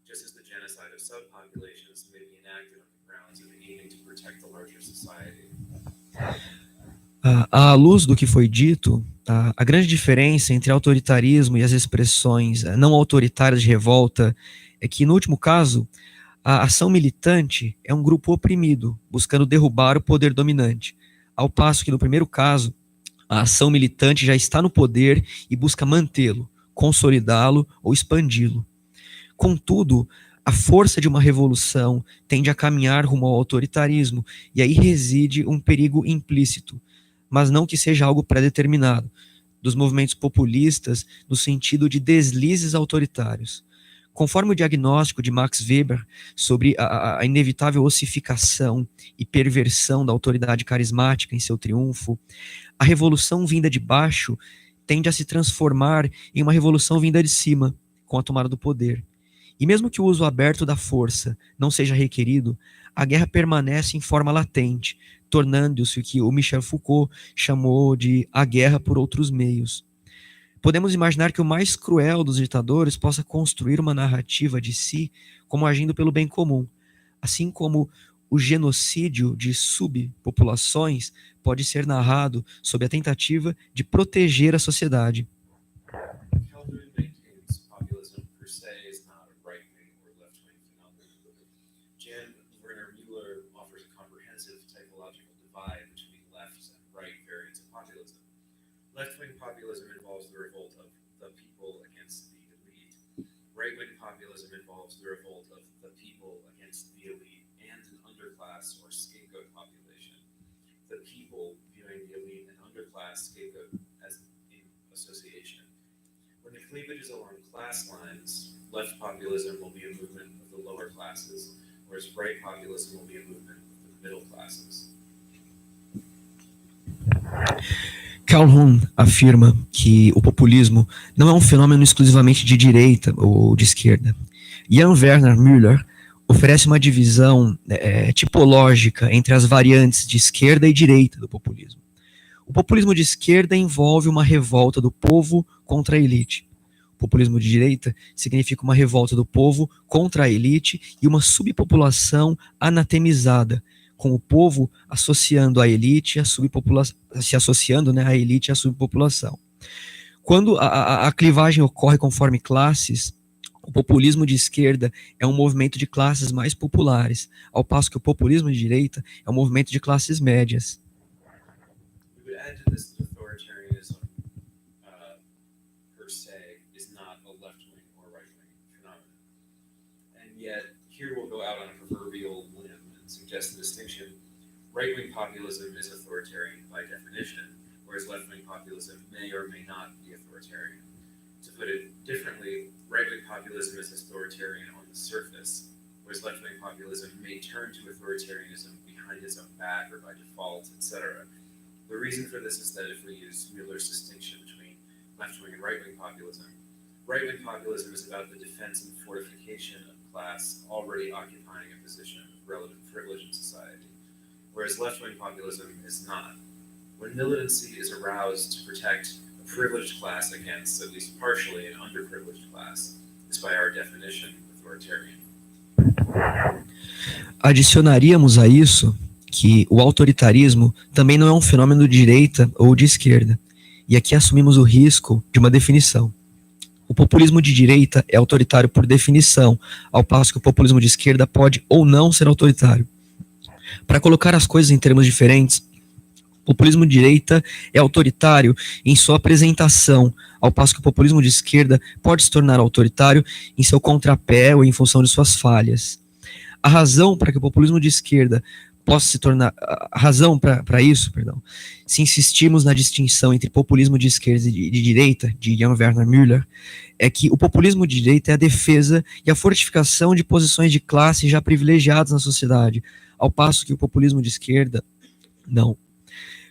just as the genocide of subpopulations may be enacted on the grounds of aiming to protect the larger society. À luz do que foi dito, a grande diferença entre autoritarismo e as expressões não autoritárias de revolta é que, no último caso, a ação militante é um grupo oprimido, buscando derrubar o poder dominante, ao passo que, no primeiro caso, a ação militante já está no poder e busca mantê-lo, consolidá-lo ou expandi-lo. Contudo, a força de uma revolução tende a caminhar rumo ao autoritarismo, e aí reside um perigo implícito, mas não que seja algo pré-determinado, dos movimentos populistas no sentido de deslizes autoritários. Conforme o diagnóstico de Max Weber sobre a inevitável ossificação e perversão da autoridade carismática em seu triunfo, a revolução vinda de baixo tende a se transformar em uma revolução vinda de cima, com a tomada do poder. E mesmo que o uso aberto da força não seja requerido, a guerra permanece em forma latente, tornando-se o que o Michel Foucault chamou de a guerra por outros meios. Podemos imaginar que o mais cruel dos ditadores possa construir uma narrativa de si como agindo pelo bem comum, assim como o genocídio de subpopulações pode ser narrado sob a tentativa de proteger a sociedade. Calhoun maintains populism per se is not a right-wing or left-wing phenomenon. Jan Werner Müller offers a comprehensive typological divide between left and right variants of populism. Left-wing populism involves the revolt of the people against the elite. Right-wing populism involves the revolt of the people against the elite and an underclass or scapegoat population. The people viewing the elite and underclass scapegoat as in association. When the cleavage is along class lines, left populism will be a movement of the lower classes, whereas right populism will be a movement of the middle classes. Calhoun afirma que o populismo não é um fenômeno exclusivamente de direita ou de esquerda. Jan Werner Müller oferece uma divisão tipológica entre as variantes de esquerda e direita do populismo. O populismo de esquerda envolve uma revolta do povo contra a elite. O populismo de direita significa uma revolta do povo contra a elite e uma subpopulação anatemizada, com o povo associando a elite e a subpopulação, se associando, né, a elite e a subpopulação. Quando a clivagem ocorre conforme classes, o populismo de esquerda é um movimento de classes mais populares, ao passo que o populismo de direita é um movimento de classes médias. We would add to this that authoritarianism per se is not a left-wing or right-wing phenomenon. And yet, here we'll go out on a proverbial limb and suggest the distinction. Right-wing populism is authoritarian by definition, whereas left-wing populism may or may not be authoritarian. To put it differently, right-wing populism is authoritarian on the surface, whereas left-wing populism may turn to authoritarianism behind its own back or by default, etc. The reason for this is that if we use Müller's distinction between left-wing and right-wing populism is about the defense and fortification of class already occupying a position of relative privilege in society, whereas left-wing populism is not. When militancy is aroused to protect a privileged class against, at least partially, an underprivileged class, is by our definition authoritarian. Adicionaríamos a isso que o autoritarismo também não é um fenômeno de direita ou de esquerda. E aqui assumimos o risco de uma definição. O populismo de direita é autoritário por definição, ao passo que o populismo de esquerda pode ou não ser autoritário. Para colocar as coisas em termos diferentes, o populismo de direita é autoritário em sua apresentação, ao passo que o populismo de esquerda pode se tornar autoritário em seu contrapé ou em função de suas falhas. A razão para que o populismo de esquerda possa se tornar... A razão para isso, se insistirmos na distinção entre populismo de esquerda e de direita, de Jan Werner Müller, é que o populismo de direita é a defesa e a fortificação de posições de classe já privilegiadas na sociedade, ao passo que o populismo de esquerda, não.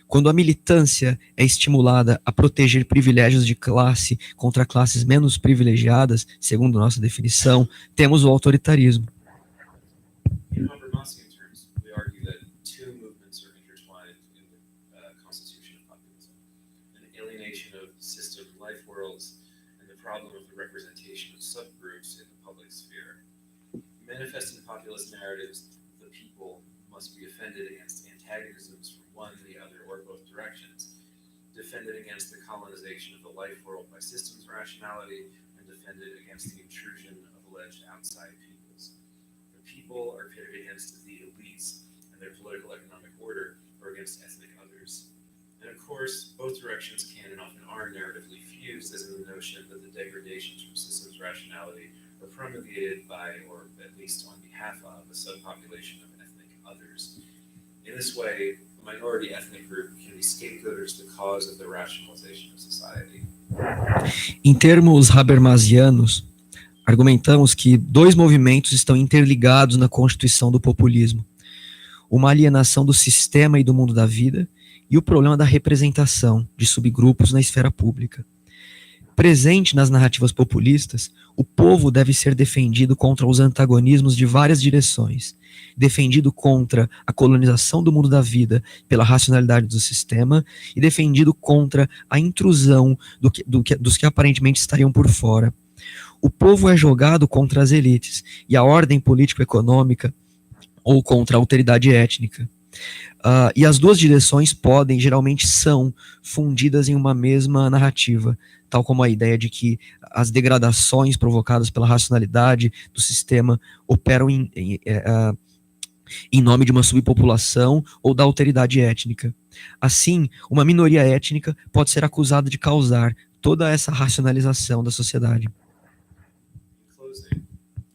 Quando a militância é estimulada a proteger privilégios de classe contra classes menos privilegiadas, segundo nossa definição, temos o autoritarismo. In Habermasian terms, we argue that two movements are intertwined in the constitution of populism: an alienation of system life worlds and the problem of the representation of subgroups in the public sphere. Manifesting populist narratives, the people must be offended against antagonisms from one, the other, or both directions, defended against the colonization of the life world by systems rationality, and defended against the intrusion of alleged outside peoples. The people are pitted against the elites and their political economic order, or against ethnic others. And of course, both directions can and often are narratively fused, as in the notion that the degradations from systems rationality are promulgated by, or at least on behalf of, a subpopulation of ethnic others. In this way, a minority ethnic group can be scapegoated as the cause of the rationalization of society. Em termos habermasianos, argumentamos que dois movimentos estão interligados na constituição do populismo: uma alienação do sistema e do mundo da vida e o problema da representação de subgrupos na esfera pública. Presente nas narrativas populistas, o povo deve ser defendido contra os antagonismos de várias direções, defendido contra a colonização do mundo da vida pela racionalidade do sistema e defendido contra a intrusão dos que aparentemente estariam por fora. O povo é jogado contra as elites e a ordem político-econômica ou contra a alteridade étnica. E as duas direções podem, geralmente são, fundidas em uma mesma narrativa, tal como a ideia de que as degradações provocadas pela racionalidade do sistema operam em nome de uma subpopulação ou da alteridade étnica. Assim, uma minoria étnica pode ser acusada de causar toda essa racionalização da sociedade. In closing,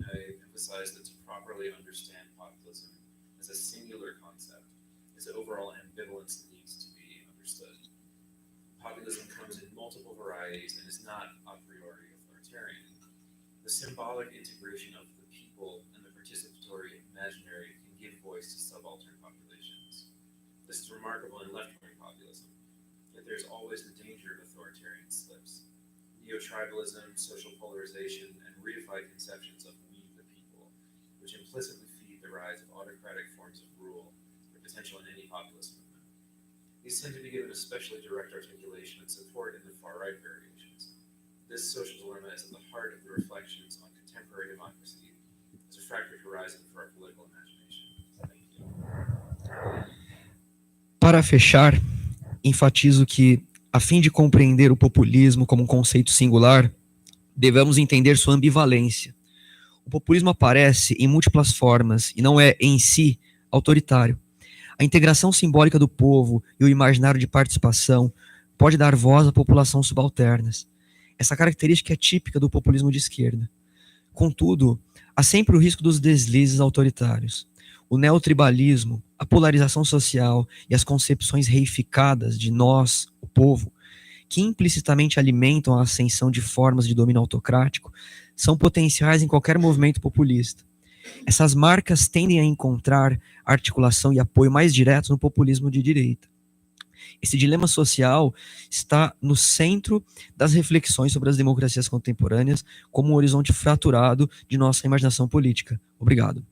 I emphasize that to properly understand populism as a singular concept, its overall ambivalence needs to be understood. Populism comes in multiple varieties and is not a priori authoritarian. The symbolic integration of the people and the participatory imaginary can give voice to subaltern populations. This is remarkable in left-wing populism, yet there's always the danger of authoritarian slips. Neo-tribalism, social polarization, and reified conceptions of we the people, which implicitly feed the rise of autocratic forms of rule, the potential in any populist movement. These tend to be given especially direct articulation and support in the far-right variations. This social dilemma is at the heart of the reflections on contemporary democracy as a fractured horizon for our political imagination. Thank you. Para fechar, enfatizo que, a fim de compreender o populismo como um conceito singular, devemos entender sua ambivalência. O populismo aparece em múltiplas formas e não é, em si, autoritário. A integração simbólica do povo e o imaginário de participação pode dar voz à população subalternas. Essa característica é típica do populismo de esquerda. Contudo, há sempre o risco dos deslizes autoritários. O neotribalismo, a polarização social e as concepções reificadas de nós, o povo, que implicitamente alimentam a ascensão de formas de domínio autocrático, são potenciais em qualquer movimento populista. Essas marcas tendem a encontrar articulação e apoio mais direto no populismo de direita. Esse dilema social está no centro das reflexões sobre as democracias contemporâneas como um horizonte fraturado de nossa imaginação política. Obrigado.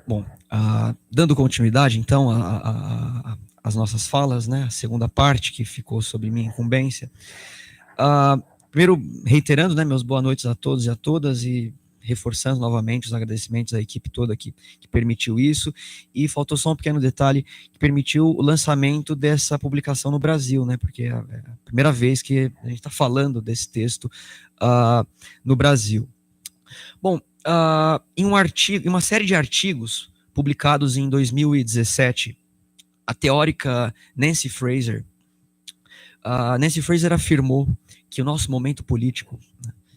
Bom, dando continuidade, então, às nossas falas, né, a segunda parte que ficou sobre minha incumbência. Primeiro, reiterando, né, meus boas noites a todos e a todas, e reforçando novamente os agradecimentos à equipe toda que permitiu isso, e faltou só um pequeno detalhe que permitiu o lançamento dessa publicação no Brasil, né, porque é a primeira vez que a gente está falando desse texto no Brasil. Bom, em uma série de artigos publicados em 2017, a teórica Nancy Fraser afirmou que o nosso momento político,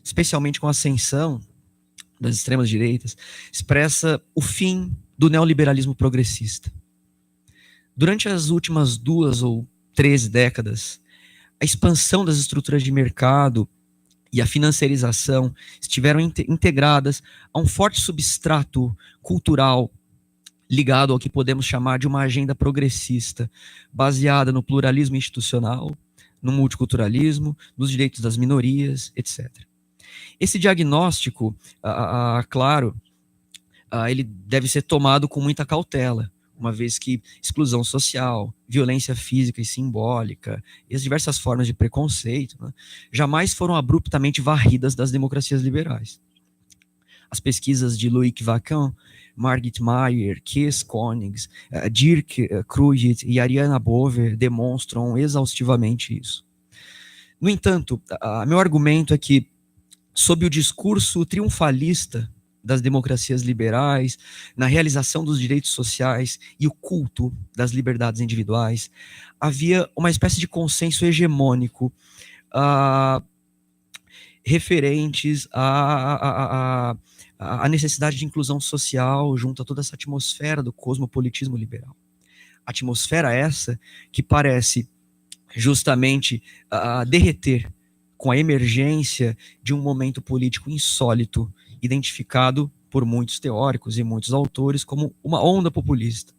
especialmente com a ascensão das extremas direitas, expressa o fim do neoliberalismo progressista. Durante as últimas 2 ou 3 décadas, a expansão das estruturas de mercado e a financiarização estiveram integradas a um forte substrato cultural ligado ao que podemos chamar de uma agenda progressista, baseada no pluralismo institucional, no multiculturalismo, nos direitos das minorias, etc. Esse diagnóstico, claro, ele deve ser tomado com muita cautela, uma vez que exclusão social, violência física e simbólica e as diversas formas de preconceito, né, jamais foram abruptamente varridas das democracias liberais. As pesquisas de Loïc Wacquin, Margit Meyer, Kees Konings, Dirk Kruijt e Ariana Bover demonstram exaustivamente isso. No entanto, meu argumento é que, sob o discurso triunfalista das democracias liberais, na realização dos direitos sociais e o culto das liberdades individuais, havia uma espécie de consenso hegemônico referentes à necessidade de inclusão social junto a toda essa atmosfera do cosmopolitismo liberal. Atmosfera essa que parece justamente derreter com a emergência de um momento político insólito, identificado por muitos teóricos e muitos autores como uma onda populista.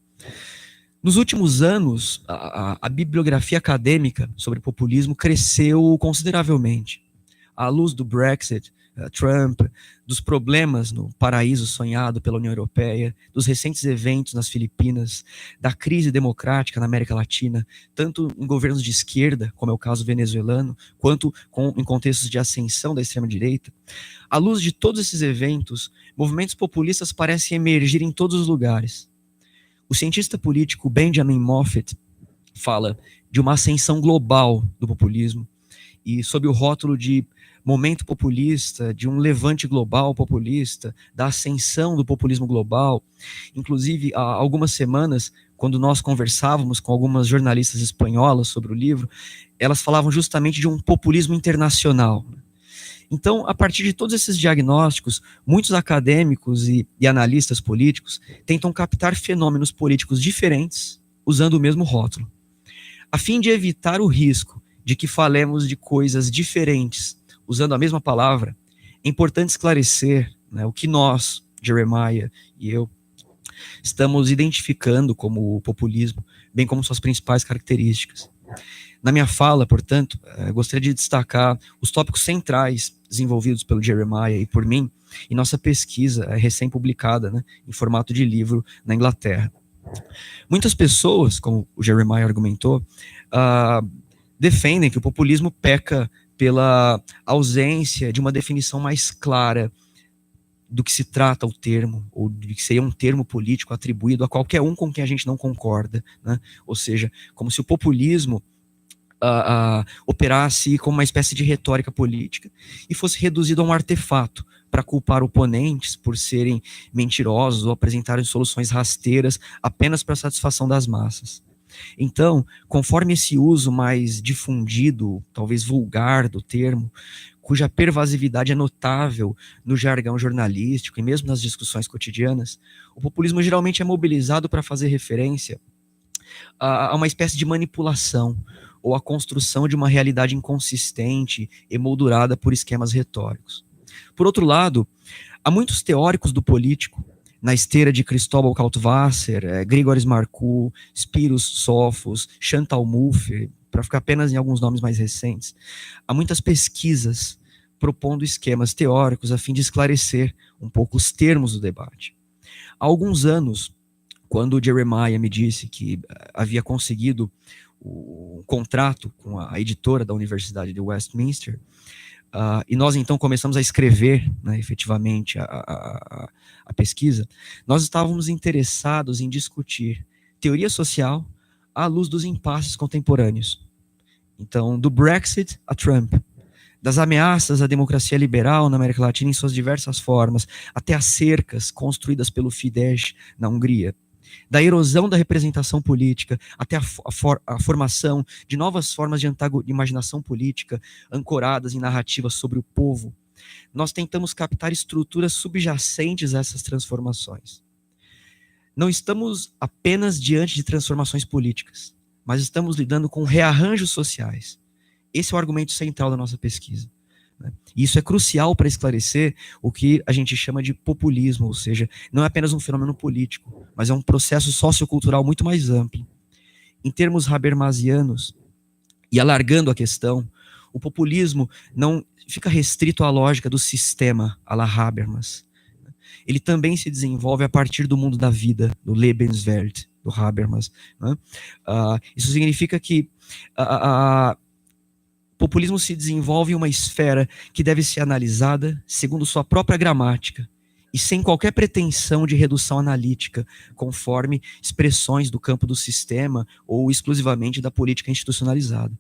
Nos últimos anos, a bibliografia acadêmica sobre populismo cresceu consideravelmente. À luz do Brexit, Trump, dos problemas no paraíso sonhado pela União Europeia, dos recentes eventos nas Filipinas, da crise democrática na América Latina, tanto em governos de esquerda, como é o caso venezuelano, quanto em contextos de ascensão da extrema-direita. À luz de todos esses eventos, movimentos populistas parecem emergir em todos os lugares. O cientista político Benjamin Moffat fala de uma ascensão global do populismo, e sob o rótulo de momento populista, de um levante global populista, da ascensão do populismo global. Inclusive, há algumas semanas, quando nós conversávamos com algumas jornalistas espanholas sobre o livro, elas falavam justamente de um populismo internacional. Então, a partir de todos esses diagnósticos, muitos acadêmicos e analistas políticos tentam captar fenômenos políticos diferentes usando o mesmo rótulo, a fim de evitar o risco de que falemos de coisas diferentes usando a mesma palavra. É importante esclarecer, né, o que nós, Jeremiah e eu, estamos identificando como o populismo, bem como suas principais características. Na minha fala, portanto, gostaria de destacar os tópicos centrais desenvolvidos pelo Jeremiah e por mim em nossa pesquisa recém-publicada, né, em formato de livro na Inglaterra. Muitas pessoas, como o Jeremiah argumentou, defendem que o populismo peca pela ausência de uma definição mais clara do que se trata o termo, ou de que seria um termo político atribuído a qualquer um com quem a gente não concorda, né? Ou seja, como se o populismo operasse como uma espécie de retórica política e fosse reduzido a um artefato para culpar oponentes por serem mentirosos ou apresentarem soluções rasteiras apenas para a satisfação das massas. Então, conforme esse uso mais difundido, talvez vulgar do termo, cuja pervasividade é notável no jargão jornalístico e mesmo nas discussões cotidianas, o populismo geralmente é mobilizado para fazer referência a uma espécie de manipulação ou a construção de uma realidade inconsistente, emoldurada por esquemas retóricos. Por outro lado, há muitos teóricos do político, na esteira de Cristóbal Kaltwasser, Grigoris Marcoux, Spiros Sofos, Chantal Mouffe, para ficar apenas em alguns nomes mais recentes, há muitas pesquisas propondo esquemas teóricos a fim de esclarecer um pouco os termos do debate. Há alguns anos, quando o Jeremiah me disse que havia conseguido um contrato com a editora da Universidade de Westminster, e nós então começamos a escrever, né, efetivamente a pesquisa, nós estávamos interessados em discutir teoria social à luz dos impasses contemporâneos. Então, do Brexit a Trump, das ameaças à democracia liberal na América Latina em suas diversas formas, até as cercas construídas pelo Fidesz na Hungria, da erosão da representação política até a formação de novas formas de imaginação política ancoradas em narrativas sobre o povo, nós tentamos captar estruturas subjacentes a essas transformações. Não estamos apenas diante de transformações políticas, mas estamos lidando com rearranjos sociais. Esse é o argumento central da nossa pesquisa. E isso é crucial para esclarecer o que a gente chama de populismo, ou seja, não é apenas um fenômeno político, mas é um processo sociocultural muito mais amplo. Em termos habermasianos, e alargando a questão, o populismo não fica restrito à lógica do sistema, à la Habermas. Ele também se desenvolve a partir do mundo da vida, do Lebenswelt, do Habermas. Né? Isso significa que o populismo se desenvolve em uma esfera que deve ser analisada segundo sua própria gramática e sem qualquer pretensão de redução analítica, conforme expressões do campo do sistema ou exclusivamente da política institucionalizada.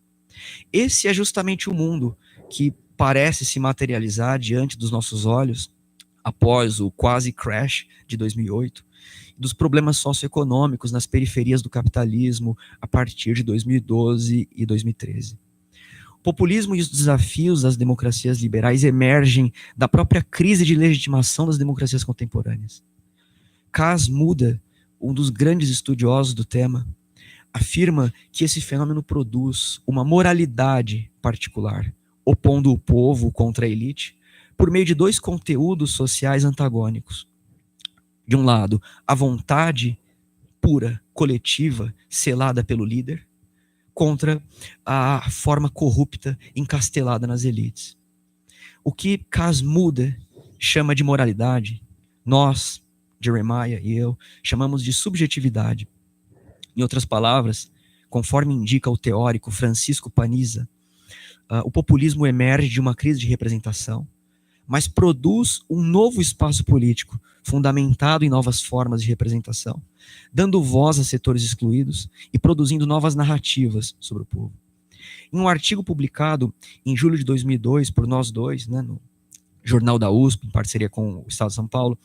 Esse é justamente o mundo que parece se materializar diante dos nossos olhos após o quase crash de 2008, dos problemas socioeconômicos nas periferias do capitalismo a partir de 2012 e 2013. O populismo e os desafios das democracias liberais emergem da própria crise de legitimação das democracias contemporâneas. Cas Mudde, um dos grandes estudiosos do tema, afirma que esse fenômeno produz uma moralidade particular, opondo o povo contra a elite, por meio de dois conteúdos sociais antagônicos. De um lado, a vontade pura, coletiva, selada pelo líder, contra a forma corrupta encastelada nas elites. O que Cas Mudde chama de moralidade, nós, Jeremiah e eu, chamamos de subjetividade. Em outras palavras, conforme indica o teórico Francisco Paniza, o populismo emerge de uma crise de representação, mas produz um novo espaço político, fundamentado em novas formas de representação, dando voz a setores excluídos e produzindo novas narrativas sobre o povo. Em um artigo publicado em julho de 2002 por nós dois, né, no Jornal da USP, em parceria com o Estado de São Paulo,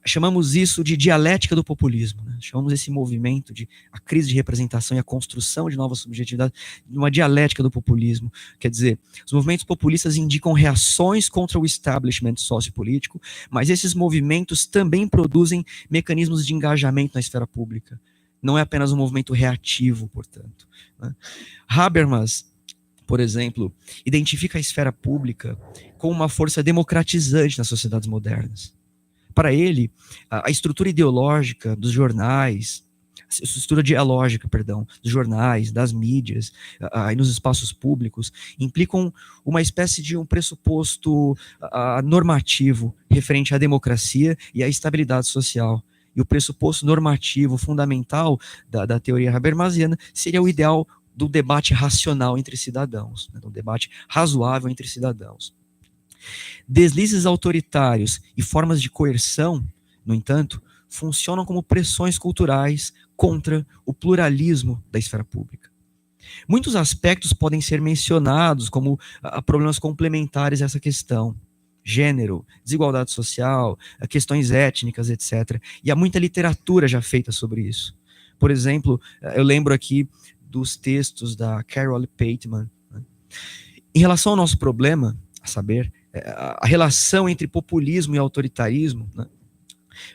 chamamos isso de dialética do populismo, né? Chamamos esse movimento de a crise de representação e a construção de novas subjetividades de uma dialética do populismo. Quer dizer, os movimentos populistas indicam reações contra o establishment sociopolítico, mas esses movimentos também produzem mecanismos de engajamento na esfera pública. Não é apenas um movimento reativo, portanto, né? Habermas, por exemplo, identifica a esfera pública como uma força democratizante nas sociedades modernas. Para ele, a estrutura ideológica dos jornais, a estrutura dialógica, dos jornais, das mídias e nos espaços públicos, implicam uma espécie de um pressuposto normativo referente à democracia e à estabilidade social. E o pressuposto normativo fundamental da teoria habermasiana seria o ideal do debate racional entre cidadãos, né, do debate razoável entre cidadãos. Deslizes autoritários e formas de coerção, no entanto, funcionam como pressões culturais contra o pluralismo da esfera pública. Muitos aspectos podem ser mencionados como problemas complementares a essa questão. Gênero, desigualdade social, questões étnicas, etc. E há muita literatura já feita sobre isso. Por exemplo, eu lembro aqui dos textos da Carol Pateman. Né? Em relação ao nosso problema, a saber, a relação entre populismo e autoritarismo, né?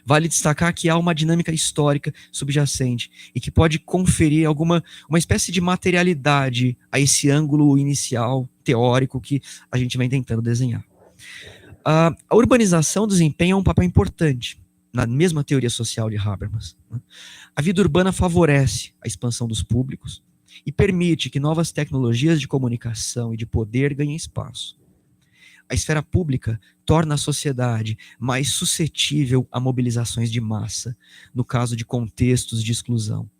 Vale destacar que há uma dinâmica histórica subjacente e que pode conferir uma espécie de materialidade a esse ângulo inicial, teórico, que a gente vem tentando desenhar. A urbanização desempenha um papel importante na mesma teoria social de Habermas. A vida urbana favorece a expansão dos públicos e permite que novas tecnologias de comunicação e de poder ganhem espaço. A esfera pública torna a sociedade mais suscetível a mobilizações de massa, no caso de contextos de exclusão,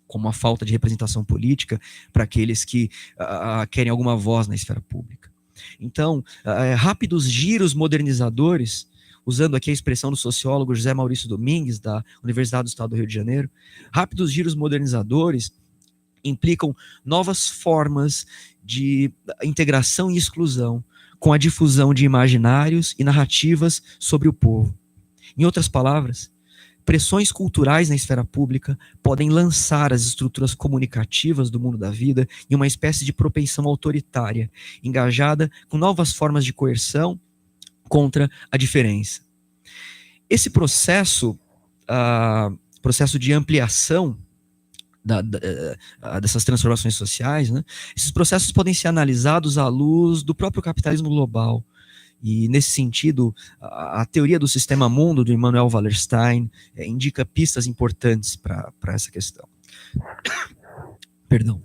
como a falta de representação política para aqueles que querem alguma voz na esfera pública. Então, rápidos giros modernizadores, usando aqui a expressão do sociólogo José Maurício Domingues, da Universidade do Estado do Rio de Janeiro, rápidos giros modernizadores implicam novas formas de integração e exclusão, com a difusão de imaginários e narrativas sobre o povo. Em outras palavras, pressões culturais na esfera pública podem lançar as estruturas comunicativas do mundo da vida em uma espécie de propensão autoritária, engajada com novas formas de coerção contra a diferença. Esse processo de ampliação dessas transformações sociais, né? Esses processos podem ser analisados à luz do próprio capitalismo global. E, nesse sentido, a teoria do sistema mundo, do Immanuel Wallerstein, indica pistas importantes para essa questão. Perdão.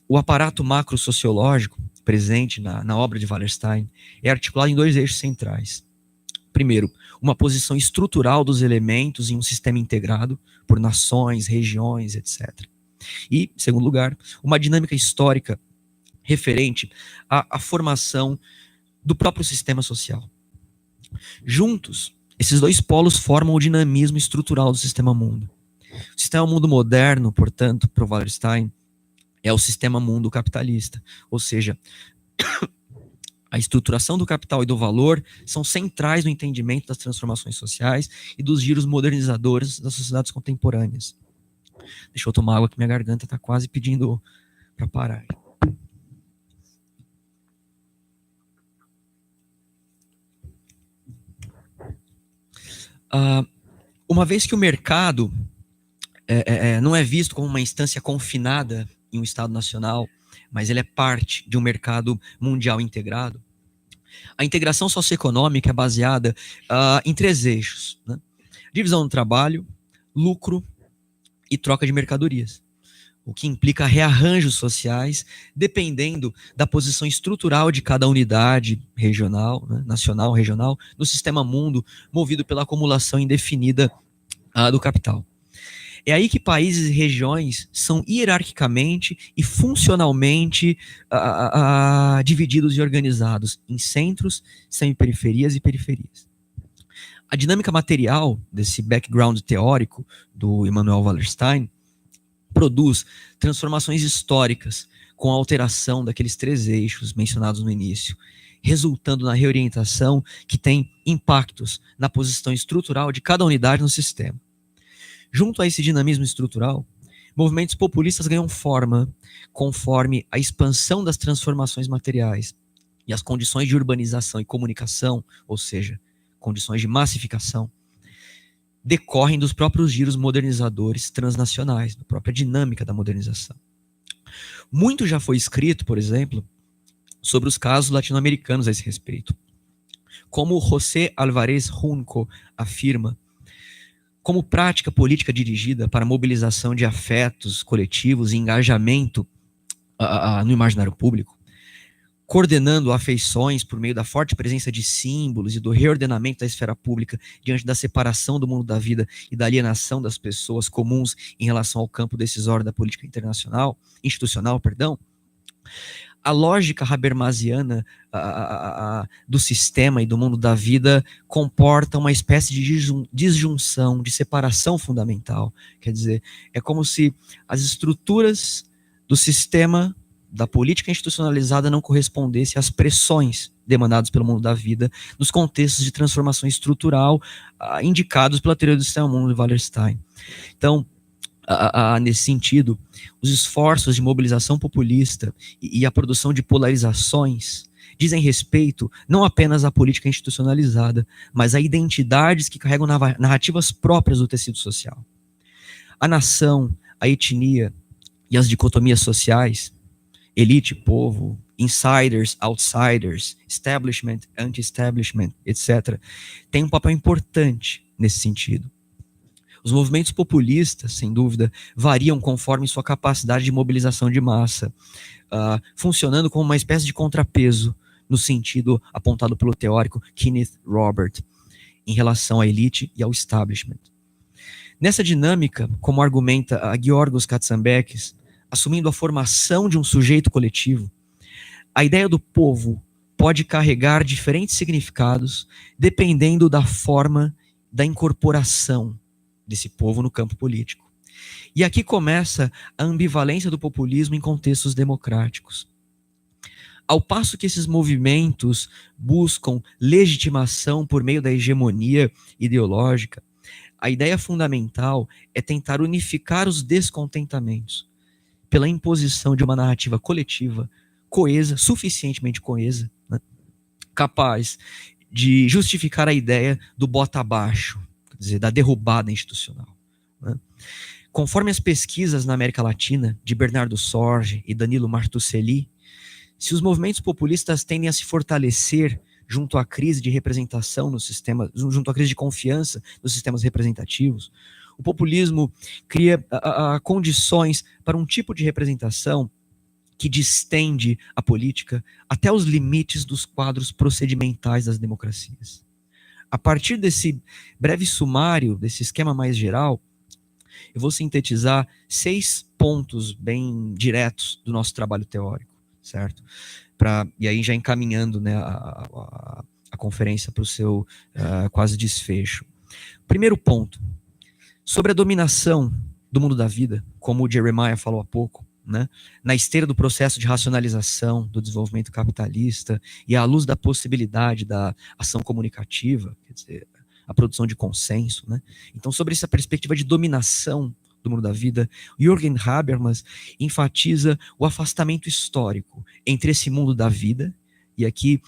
O aparato macro-sociológico presente na obra de Wallerstein é articulado em dois eixos centrais. Primeiro, uma posição estrutural dos elementos em um sistema integrado por nações, regiões, etc. E, em segundo lugar, uma dinâmica histórica referente à formação do próprio sistema social. Juntos, esses dois polos formam o dinamismo estrutural do sistema mundo. O sistema mundo moderno, portanto, para o Wallerstein, é o sistema mundo capitalista, ou seja, a estruturação do capital e do valor são centrais no entendimento das transformações sociais e dos giros modernizadores das sociedades contemporâneas. Deixa eu tomar água que minha garganta está quase pedindo para parar. Uma vez que o mercado não é visto como uma instância confinada em um Estado nacional, mas ele é parte de um mercado mundial integrado, a integração socioeconômica é baseada em três eixos, né? Divisão do trabalho, lucro e troca de mercadorias, o que implica rearranjos sociais dependendo da posição estrutural de cada unidade regional, né, nacional, regional, no sistema mundo, movido pela acumulação indefinida do capital. É aí que países e regiões são hierarquicamente e funcionalmente divididos e organizados em centros, semi-periferias e periferias. A dinâmica material desse background teórico do Immanuel Wallerstein produz transformações históricas com a alteração daqueles três eixos mencionados no início, resultando na reorientação que tem impactos na posição estrutural de cada unidade no sistema. Junto a esse dinamismo estrutural, movimentos populistas ganham forma conforme a expansão das transformações materiais e as condições de urbanização e comunicação, ou seja, condições de massificação, decorrem dos próprios giros modernizadores transnacionais, da própria dinâmica da modernização. Muito já foi escrito, por exemplo, sobre os casos latino-americanos a esse respeito. Como José Álvarez Junco afirma, como prática política dirigida para a mobilização de afetos coletivos e engajamento no imaginário público, coordenando afeições por meio da forte presença de símbolos e do reordenamento da esfera pública diante da separação do mundo da vida e da alienação das pessoas comuns em relação ao campo decisório da política institucional, a lógica habermasiana do sistema e do mundo da vida comporta uma espécie de disjunção, de separação fundamental. Quer dizer, é como se as estruturas do sistema, da política institucionalizada, não correspondessem às pressões demandadas pelo mundo da vida nos contextos de transformação estrutural indicados pela teoria do sistema mundo de Wallerstein. Então, nesse sentido, os esforços de mobilização populista e a produção de polarizações dizem respeito não apenas à política institucionalizada, mas a identidades que carregam narrativas próprias do tecido social. A nação, a etnia e as dicotomias sociais, elite, povo, insiders, outsiders, establishment, anti-establishment, etc., têm um papel importante nesse sentido. Os movimentos populistas, sem dúvida, variam conforme sua capacidade de mobilização de massa, funcionando como uma espécie de contrapeso, no sentido apontado pelo teórico Kenneth Robert, em relação à elite e ao establishment. Nessa dinâmica, como argumenta a Giorgos Katsanbekis, assumindo a formação de um sujeito coletivo, a ideia do povo pode carregar diferentes significados dependendo da forma da incorporação desse povo no campo político. E aqui começa a ambivalência do populismo em contextos democráticos. Ao passo que esses movimentos buscam legitimação por meio da hegemonia ideológica, a ideia fundamental é tentar unificar os descontentamentos pela imposição de uma narrativa coletiva, coesa, suficientemente coesa, né, capaz de justificar a ideia do bota abaixo, quer dizer, da derrubada institucional. Né? Conforme as pesquisas na América Latina, de Bernardo Sorge e Danilo Martuchelli, se os movimentos populistas tendem a se fortalecer junto à crise de representação no sistema, junto à crise de confiança nos sistemas representativos, o populismo cria condições para um tipo de representação que distende a política até os limites dos quadros procedimentais das democracias. A partir desse breve sumário, desse esquema mais geral, eu vou sintetizar 6 pontos bem diretos do nosso trabalho teórico, certo? E aí já encaminhando, né, a conferência para o seu quase desfecho. Primeiro ponto, sobre a dominação do mundo da vida, como o Jeremiah falou há pouco, né, na esteira do processo de racionalização do desenvolvimento capitalista e à luz da possibilidade da ação comunicativa, quer dizer, a produção de consenso, né? Então, sobre essa perspectiva de dominação do mundo da vida, Jürgen Habermas enfatiza o afastamento histórico entre esse mundo da vida, e aqui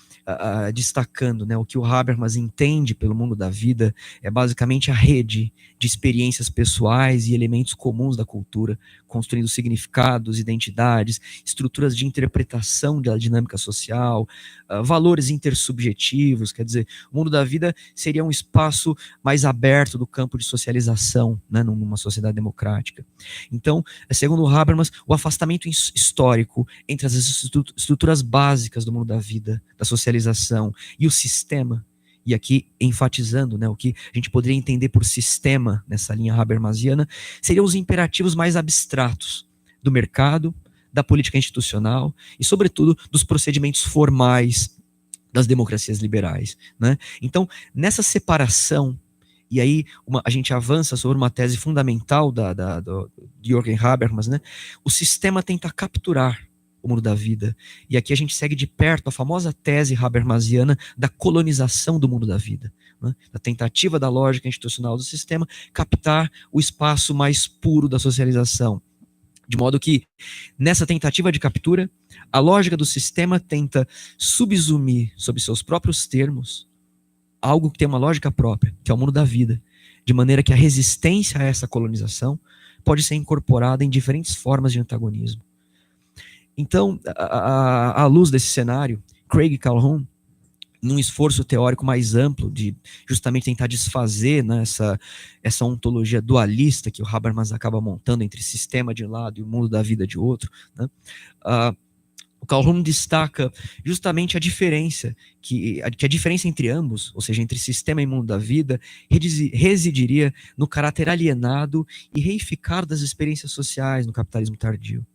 destacando, né, o que o Habermas entende pelo mundo da vida é basicamente a rede de experiências pessoais e elementos comuns da cultura, construindo significados, identidades, estruturas de interpretação da dinâmica social, valores intersubjetivos. Quer dizer, o mundo da vida seria um espaço mais aberto do campo de socialização, né, numa sociedade democrática. Então, segundo Habermas, o afastamento histórico entre as estruturas básicas do mundo da vida, da socialização e o sistema, e aqui enfatizando, né, o que a gente poderia entender por sistema nessa linha habermasiana, seriam os imperativos mais abstratos do mercado, da política institucional e, sobretudo, dos procedimentos formais das democracias liberais, né? Então, nessa separação, e aí a gente avança sobre uma tese fundamental do Jürgen Habermas, né? O sistema tenta capturar o mundo da vida. E aqui a gente segue de perto a famosa tese habermasiana da colonização do mundo da vida, né? Da tentativa da lógica institucional do sistema captar o espaço mais puro da socialização. De modo que, nessa tentativa de captura, a lógica do sistema tenta subsumir, sob seus próprios termos, algo que tem uma lógica própria, que é o mundo da vida, de maneira que a resistência a essa colonização pode ser incorporada em diferentes formas de antagonismo. Então, à luz desse cenário, Craig Calhoun, num esforço teórico mais amplo de justamente tentar desfazer, né, essa ontologia dualista que o Habermas acaba montando entre sistema de um lado e o mundo da vida de outro, né, o Calhoun destaca justamente a diferença, que a diferença entre ambos, ou seja, entre sistema e mundo da vida, residiria no caráter alienado e reificado das experiências sociais no capitalismo tardio.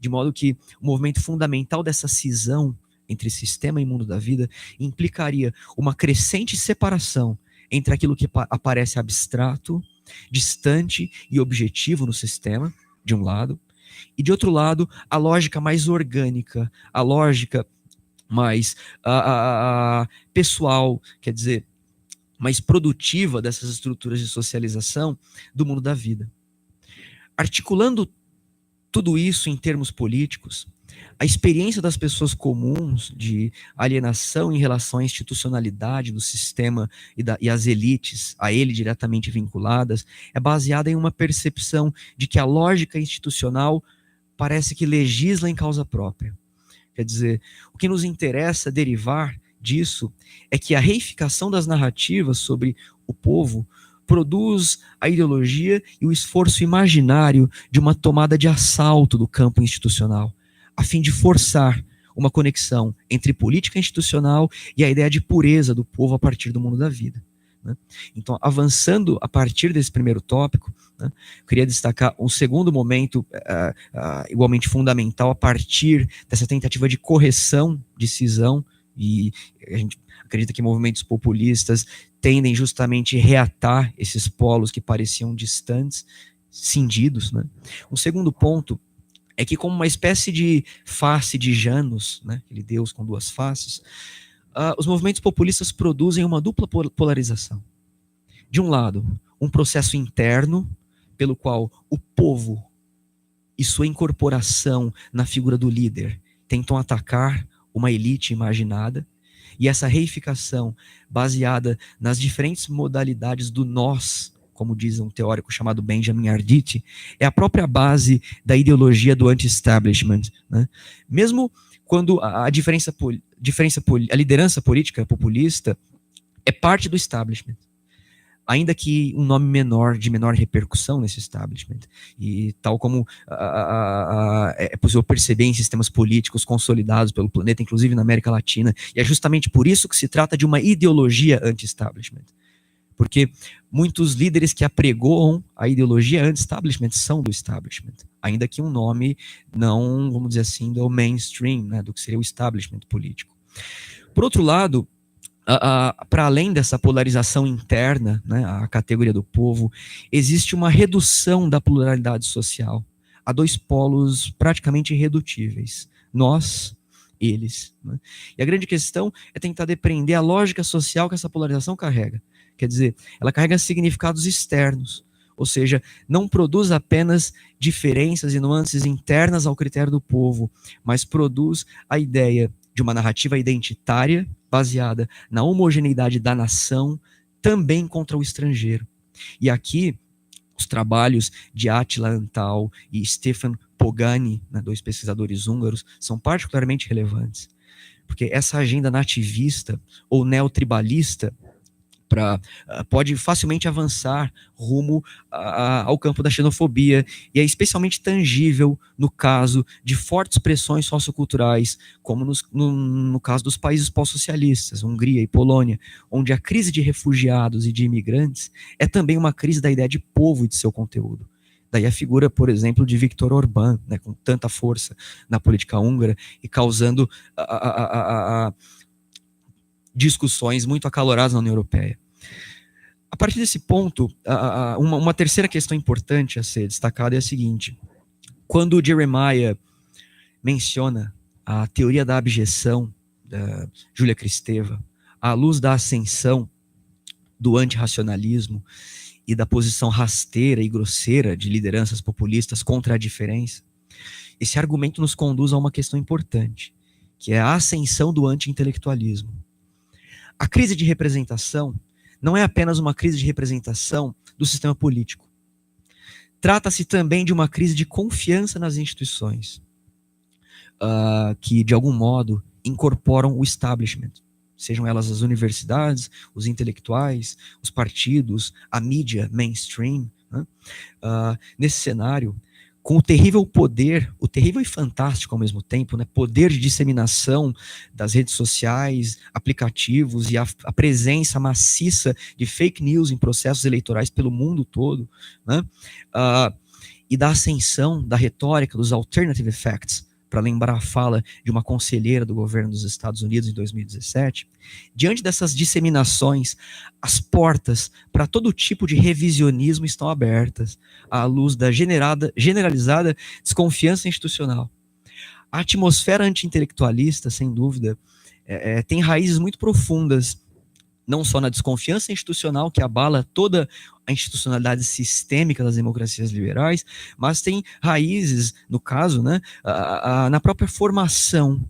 de modo que o movimento fundamental dessa cisão entre sistema e mundo da vida implicaria uma crescente separação entre aquilo que aparece abstrato, distante e objetivo no sistema, de um lado, e de outro lado, a lógica mais orgânica, a lógica mais pessoal, quer dizer, mais produtiva dessas estruturas de socialização do mundo da vida. Articulando tudo isso em termos políticos, a experiência das pessoas comuns de alienação em relação à institucionalidade do sistema e as elites a ele diretamente vinculadas é baseada em uma percepção de que a lógica institucional parece que legisla em causa própria. Quer dizer, o que nos interessa derivar disso é que a reificação das narrativas sobre o povo produz a ideologia e o esforço imaginário de uma tomada de assalto do campo institucional, a fim de forçar uma conexão entre política institucional e a ideia de pureza do povo a partir do mundo da vida. Então, avançando a partir desse primeiro tópico, eu queria destacar um segundo momento igualmente fundamental a partir dessa tentativa de correção, de cisão, e a gente acredita que movimentos populistas tendem justamente a reatar esses polos que pareciam distantes, cindidos. Um segundo ponto é que, como uma espécie de face de Janus, aquele Deus com duas faces, os movimentos populistas produzem uma dupla polarização. De um lado, um processo interno, pelo qual o povo e sua incorporação na figura do líder tentam atacar uma elite imaginada, e essa reificação baseada nas diferentes modalidades do nós, como diz um teórico chamado Benjamin Arditi, é a própria base da ideologia do anti-establishment. Mesmo quando a liderança política populista é parte do establishment, ainda que um nome menor, de menor repercussão nesse establishment, e tal como é possível perceber em sistemas políticos consolidados pelo planeta, inclusive na América Latina, e é justamente por isso que se trata de uma ideologia anti-establishment, porque muitos líderes que apregoam a ideologia anti-establishment são do establishment, ainda que um nome não, vamos dizer assim, do mainstream, do que seria o establishment político. Por outro lado, para além dessa polarização interna, a categoria do povo, existe uma redução da pluralidade social a dois polos praticamente irredutíveis: nós, eles. E a grande questão é tentar depreender a lógica social que essa polarização carrega. Quer dizer, ela carrega significados externos, ou seja, não produz apenas diferenças e nuances internas ao critério do povo, mas produz a ideia de uma narrativa identitária baseada na homogeneidade da nação, também contra o estrangeiro. E aqui, os trabalhos de Attila Antal e Stefan Pogani, dois pesquisadores húngaros, são particularmente relevantes, porque essa agenda nativista ou neotribalista pode facilmente avançar rumo ao campo da xenofobia, e é especialmente tangível no caso de fortes pressões socioculturais, como no caso dos países pós-socialistas, Hungria e Polônia, onde a crise de refugiados e de imigrantes é também uma crise da ideia de povo e de seu conteúdo. Daí a figura, por exemplo, de Viktor Orbán, com tanta força na política húngara e causando discussões muito acaloradas na União Europeia. A partir desse ponto, uma terceira questão importante a ser destacada é a seguinte: quando Jeremiah menciona a teoria da abjeção da Júlia Kristeva, à luz da ascensão do antirracionalismo e da posição rasteira e grosseira de lideranças populistas contra a diferença, esse argumento nos conduz a uma questão importante, que é a ascensão do anti-intelectualismo. A crise de representação não é apenas uma crise de representação do sistema político. Trata-se também de uma crise de confiança nas instituições, que, de algum modo, incorporam o establishment, sejam elas as universidades, os intelectuais, os partidos, a mídia mainstream. Nesse cenário, com o terrível poder, o terrível e fantástico ao mesmo tempo, poder de disseminação das redes sociais, aplicativos e a presença maciça de fake news em processos eleitorais pelo mundo todo, e da ascensão da retórica dos alternative effects, para lembrar a fala de uma conselheira do governo dos Estados Unidos em 2017, diante dessas disseminações, as portas para todo tipo de revisionismo estão abertas, à luz da generalizada desconfiança institucional. A atmosfera anti-intelectualista, sem dúvida, tem raízes muito profundas, não só na desconfiança institucional que abala toda a institucionalidade sistêmica das democracias liberais, mas tem raízes, no caso, né, na própria formação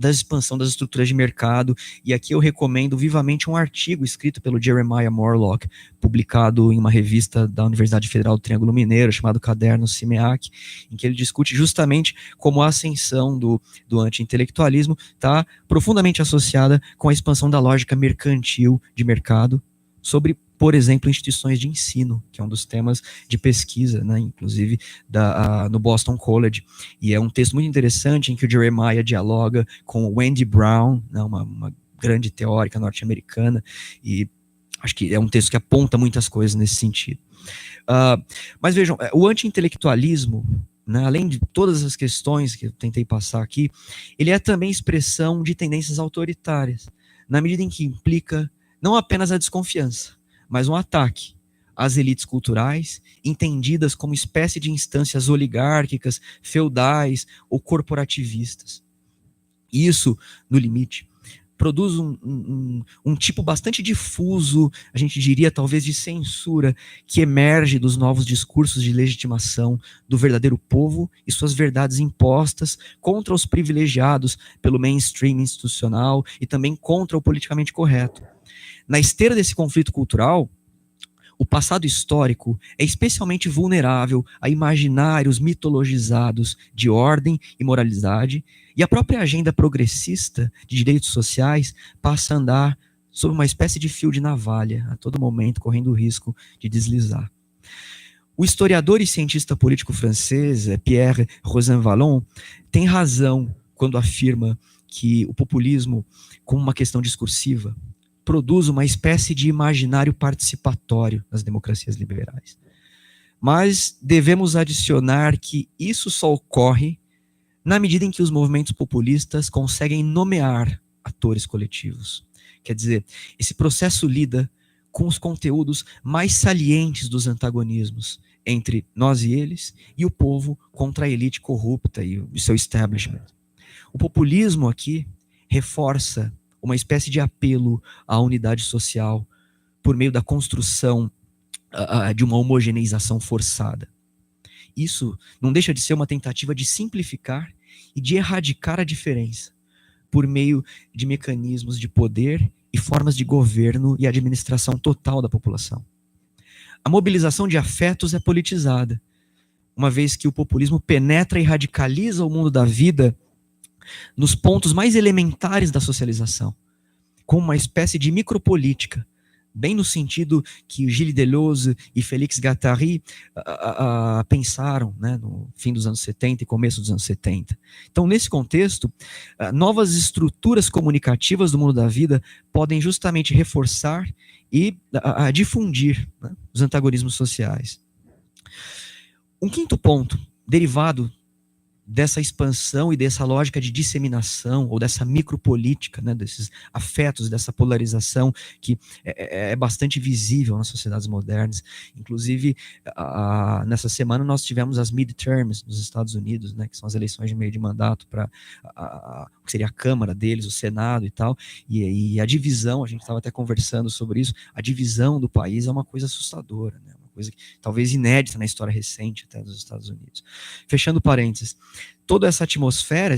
da expansão das estruturas de mercado, e aqui eu recomendo vivamente um artigo escrito pelo Jeremiah Morlock, publicado em uma revista da Universidade Federal do Triângulo Mineiro, chamado Caderno Simeac, em que ele discute justamente como a ascensão do anti-intelectualismo está profundamente associada com a expansão da lógica mercantil de mercado sobre, por exemplo, instituições de ensino, que é um dos temas de pesquisa, né, inclusive no Boston College. E é um texto muito interessante em que o Jeremiah dialoga com Wendy Brown, né, uma grande teórica norte-americana, e acho que é um texto que aponta muitas coisas nesse sentido. Mas vejam, o anti-intelectualismo, né, além de todas as questões que eu tentei passar aqui, ele é também expressão de tendências autoritárias, na medida em que implica não apenas a desconfiança, mas um ataque às elites culturais, entendidas como espécie de instâncias oligárquicas, feudais ou corporativistas. Isso, no limite, produz um tipo bastante difuso, a gente diria talvez de censura, que emerge dos novos discursos de legitimação do verdadeiro povo e suas verdades impostas contra os privilegiados pelo mainstream institucional e também contra o politicamente correto. Na esteira desse conflito cultural, o passado histórico é especialmente vulnerável a imaginários mitologizados de ordem e moralidade, e a própria agenda progressista de direitos sociais passa a andar sob uma espécie de fio de navalha, a todo momento correndo o risco de deslizar. O historiador e cientista político francês Pierre Rosanvallon tem razão quando afirma que o populismo, como uma questão discursiva, produz uma espécie de imaginário participatório nas democracias liberais. Mas devemos adicionar que isso só ocorre na medida em que os movimentos populistas conseguem nomear atores coletivos. Quer dizer, esse processo lida com os conteúdos mais salientes dos antagonismos entre nós e eles, e o povo contra a elite corrupta e o seu establishment. O populismo aqui reforça uma espécie de apelo à unidade social por meio da construção de uma homogeneização forçada. Isso não deixa de ser uma tentativa de simplificar e de erradicar a diferença por meio de mecanismos de poder e formas de governo e administração total da população. A mobilização de afetos é politizada, uma vez que o populismo penetra e radicaliza o mundo da vida nos pontos mais elementares da socialização, como uma espécie de micropolítica, bem no sentido que Gilles Deleuze e Félix Guattari pensaram, né, no fim dos anos 70 e começo dos anos 70. Então, nesse contexto, novas estruturas comunicativas do mundo da vida podem justamente reforçar e difundir, né, os antagonismos sociais. Um quinto ponto, derivado dessa expansão e dessa lógica de disseminação, ou dessa micropolítica, né, desses afetos, dessa polarização que é bastante visível nas sociedades modernas. Inclusive, nessa semana nós tivemos as midterms nos Estados Unidos, né, que são as eleições de meio de mandato para o que seria a Câmara deles, o Senado e tal, e a divisão, a gente estava até conversando sobre isso, a divisão do país é uma coisa assustadora, né? Coisa que, talvez inédita na história recente até dos Estados Unidos. Fechando parênteses, toda essa atmosfera,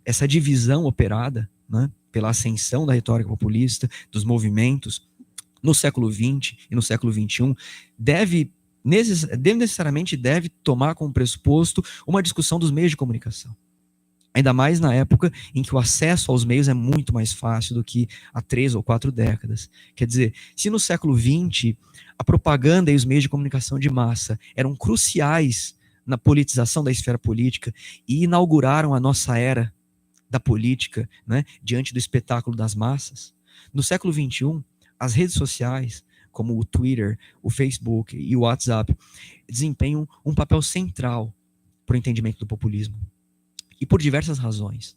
essa divisão operada, né, pela ascensão da retórica populista, dos movimentos, no século XX e no século XXI, necessariamente deve tomar como pressuposto uma discussão dos meios de comunicação. Ainda mais na época em que o acesso aos meios é muito mais fácil do que há 3 ou 4 décadas. Quer dizer, se no século XX a propaganda e os meios de comunicação de massa eram cruciais na politização da esfera política e inauguraram a nossa era da política, né, diante do espetáculo das massas, no século XXI, as redes sociais, como o Twitter, o Facebook e o WhatsApp, desempenham um papel central para o entendimento do populismo. E por diversas razões.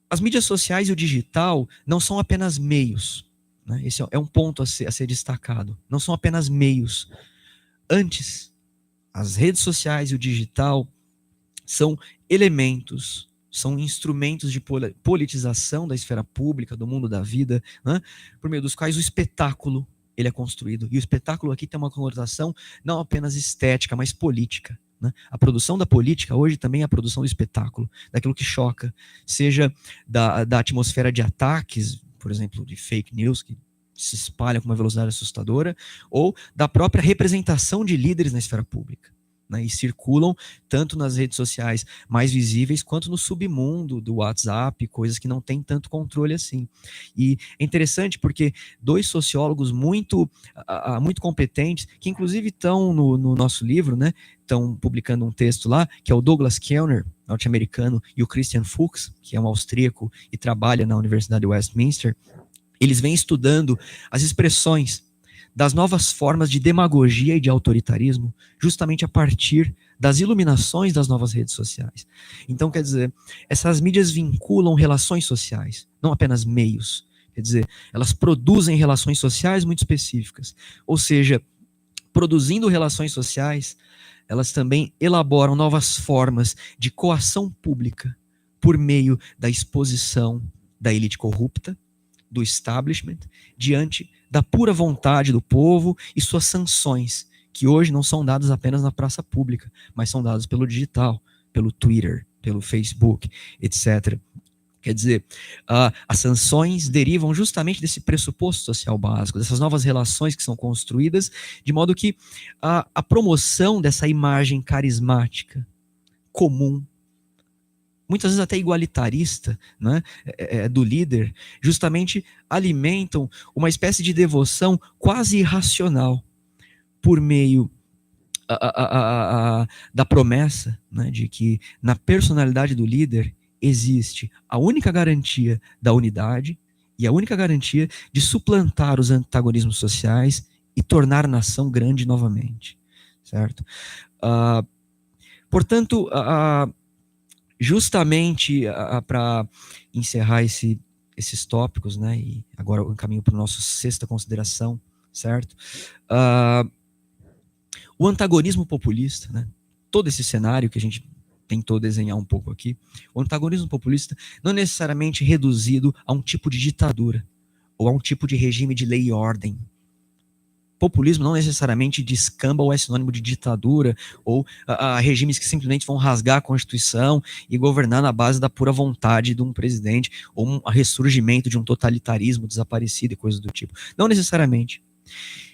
As mídias sociais e o digital não são apenas meios, né? Esse é um ponto a ser destacado. Não são apenas meios. Antes, as redes sociais e o digital são elementos, são instrumentos de politização da esfera pública, do mundo da vida, né? Por meio dos quais o espetáculo ele é construído. E o espetáculo aqui tem uma conotação não apenas estética, mas política. Né? A produção da política hoje também é a produção do espetáculo, daquilo que choca, seja da atmosfera de ataques, por exemplo, de fake news, que se espalham com uma velocidade assustadora, ou da própria representação de líderes na esfera pública. Né, e circulam tanto nas redes sociais mais visíveis quanto no submundo do WhatsApp, coisas que não têm tanto controle assim. E é interessante porque dois sociólogos muito competentes, que inclusive estão no nosso livro, né, estão publicando um texto lá, que é o Douglas Kellner, norte-americano, e o Christian Fuchs, que é um austríaco e trabalha na Universidade de Westminster. Eles vêm estudando as expressões das novas formas de demagogia e de autoritarismo, justamente a partir das iluminações das novas redes sociais. Então, quer dizer, essas mídias vinculam relações sociais, não apenas meios. Quer dizer, elas produzem relações sociais muito específicas. Ou seja, produzindo relações sociais, elas também elaboram novas formas de coação pública por meio da exposição da elite corrupta, do establishment, diante da pura vontade do povo e suas sanções, que hoje não são dadas apenas na praça pública, mas são dadas pelo digital, pelo Twitter, pelo Facebook, etc. Quer dizer, as sanções derivam justamente desse pressuposto social básico, dessas novas relações que são construídas, de modo que a promoção dessa imagem carismática, comum, muitas vezes até igualitarista, né, do líder, justamente alimentam uma espécie de devoção quase irracional por meio da promessa, né, de que na personalidade do líder existe a única garantia da unidade e a única garantia de suplantar os antagonismos sociais e tornar a nação grande novamente, certo? Portanto, justamente para encerrar esses tópicos, né, e agora eu encaminho para a nossa sexta consideração, certo? O antagonismo populista, né, todo esse cenário que a gente tentou desenhar um pouco aqui, o antagonismo populista não é necessariamente reduzido a um tipo de ditadura ou a um tipo de regime de lei e ordem. Populismo não necessariamente descamba ou é sinônimo de ditadura ou regimes que simplesmente vão rasgar a Constituição e governar na base da pura vontade de um presidente ou um ressurgimento de um totalitarismo desaparecido e coisas do tipo. Não necessariamente.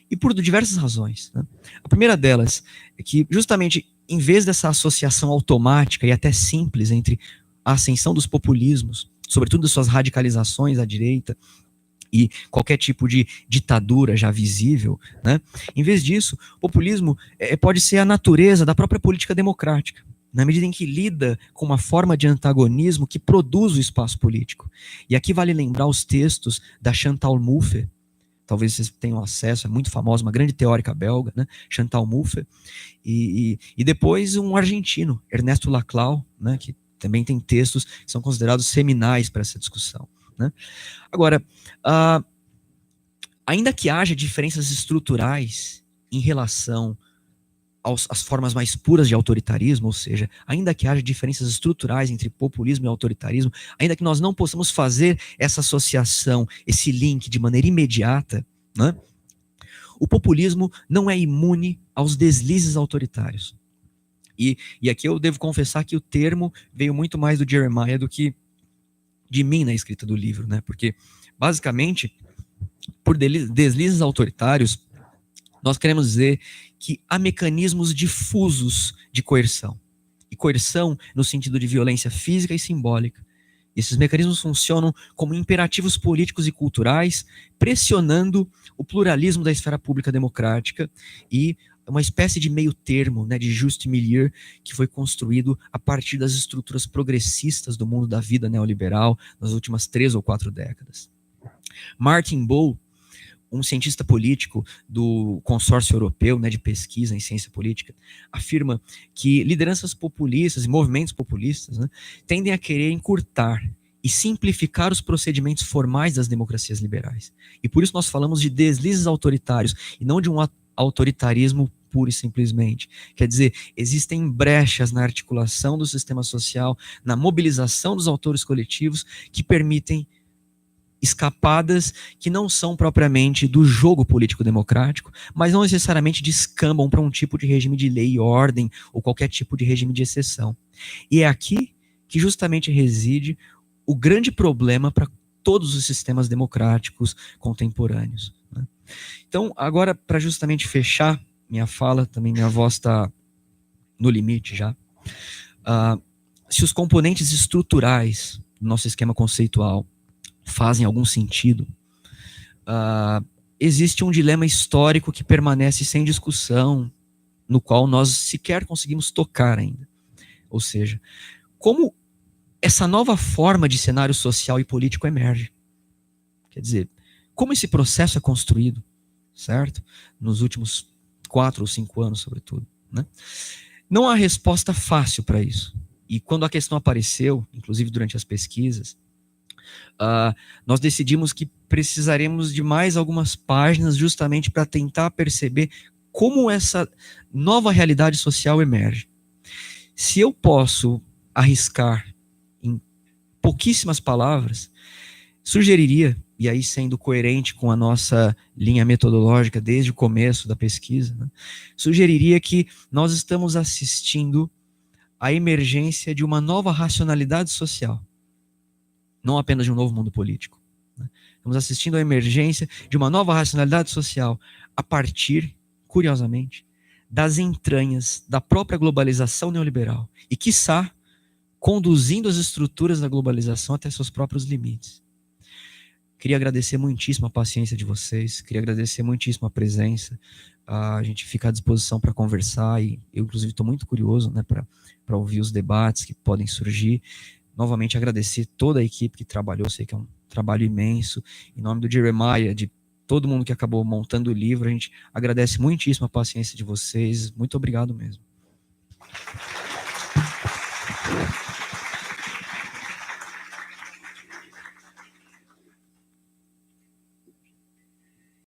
E por diversas razões. Né? A primeira delas é que justamente em vez dessa associação automática e até simples entre a ascensão dos populismos, sobretudo das suas radicalizações à direita, e qualquer tipo de ditadura já visível, né? Em vez disso, o populismo pode ser a natureza da própria política democrática, na medida em que lida com uma forma de antagonismo que produz o espaço político. E aqui vale lembrar os textos da Chantal Mouffe, talvez vocês tenham acesso, é muito famosa, uma grande teórica belga, né? Chantal Mouffe, e depois um argentino, Ernesto Laclau, né? Que também tem textos que são considerados seminais para essa discussão. Né? Agora, ainda que haja diferenças estruturais em relação às formas mais puras de autoritarismo, ou seja, ainda que haja diferenças estruturais entre populismo e autoritarismo, ainda que nós não possamos fazer essa associação, esse link de maneira imediata, né? O populismo não é imune aos deslizes autoritários. E aqui eu devo confessar que o termo veio muito mais do Jeremiah do que de mim na escrita do livro, né? Porque, basicamente, por deslizes autoritários, nós queremos dizer que há mecanismos difusos de coerção. E coerção no sentido de violência física e simbólica. Esses mecanismos funcionam como imperativos políticos e culturais, pressionando o pluralismo da esfera pública democrática e uma espécie de meio termo, né, de juste milieu, que foi construído a partir das estruturas progressistas do mundo da vida neoliberal nas últimas 3 ou 4 décadas. Martin Bull, um cientista político do consórcio europeu, né, de pesquisa em ciência política, afirma que lideranças populistas e movimentos populistas, né, tendem a querer encurtar e simplificar os procedimentos formais das democracias liberais. E por isso nós falamos de deslizes autoritários e não de um autoritarismo pura e simplesmente. Quer dizer, existem brechas na articulação do sistema social, na mobilização dos autores coletivos, que permitem escapadas que não são propriamente do jogo político democrático, mas não necessariamente descambam para um tipo de regime de lei e ordem ou qualquer tipo de regime de exceção. E é aqui que justamente reside o grande problema para todos os sistemas democráticos contemporâneos, né? Então, agora, para justamente fechar minha fala, também minha voz está no limite já, se os componentes estruturais do nosso esquema conceitual fazem algum sentido, existe um dilema histórico que permanece sem discussão, no qual nós sequer conseguimos tocar ainda. Ou seja, como essa nova forma de cenário social e político emerge? Quer dizer, como esse processo é construído, certo? Nos últimos 4 ou 5 anos, sobretudo, né? Não há resposta fácil para isso. E quando a questão apareceu, inclusive durante as pesquisas, nós decidimos que precisaremos de mais algumas páginas justamente para tentar perceber como essa nova realidade social emerge. Se eu posso arriscar em pouquíssimas palavras, sugeriria, e aí sendo coerente com a nossa linha metodológica desde o começo da pesquisa, né, sugeriria que nós estamos assistindo à emergência de uma nova racionalidade social, não apenas de um novo mundo político, né? Estamos assistindo à emergência de uma nova racionalidade social a partir, curiosamente, das entranhas da própria globalização neoliberal e, quiçá, conduzindo as estruturas da globalização até seus próprios limites. Queria agradecer muitíssimo a paciência de vocês, queria agradecer muitíssimo a presença. A gente fica à disposição para conversar e eu, inclusive, estou muito curioso, né, para ouvir os debates que podem surgir. Novamente agradecer toda a equipe que trabalhou, sei que é um trabalho imenso. Em nome do Jeremiah, de todo mundo que acabou montando o livro, a gente agradece muitíssimo a paciência de vocês. Muito obrigado mesmo.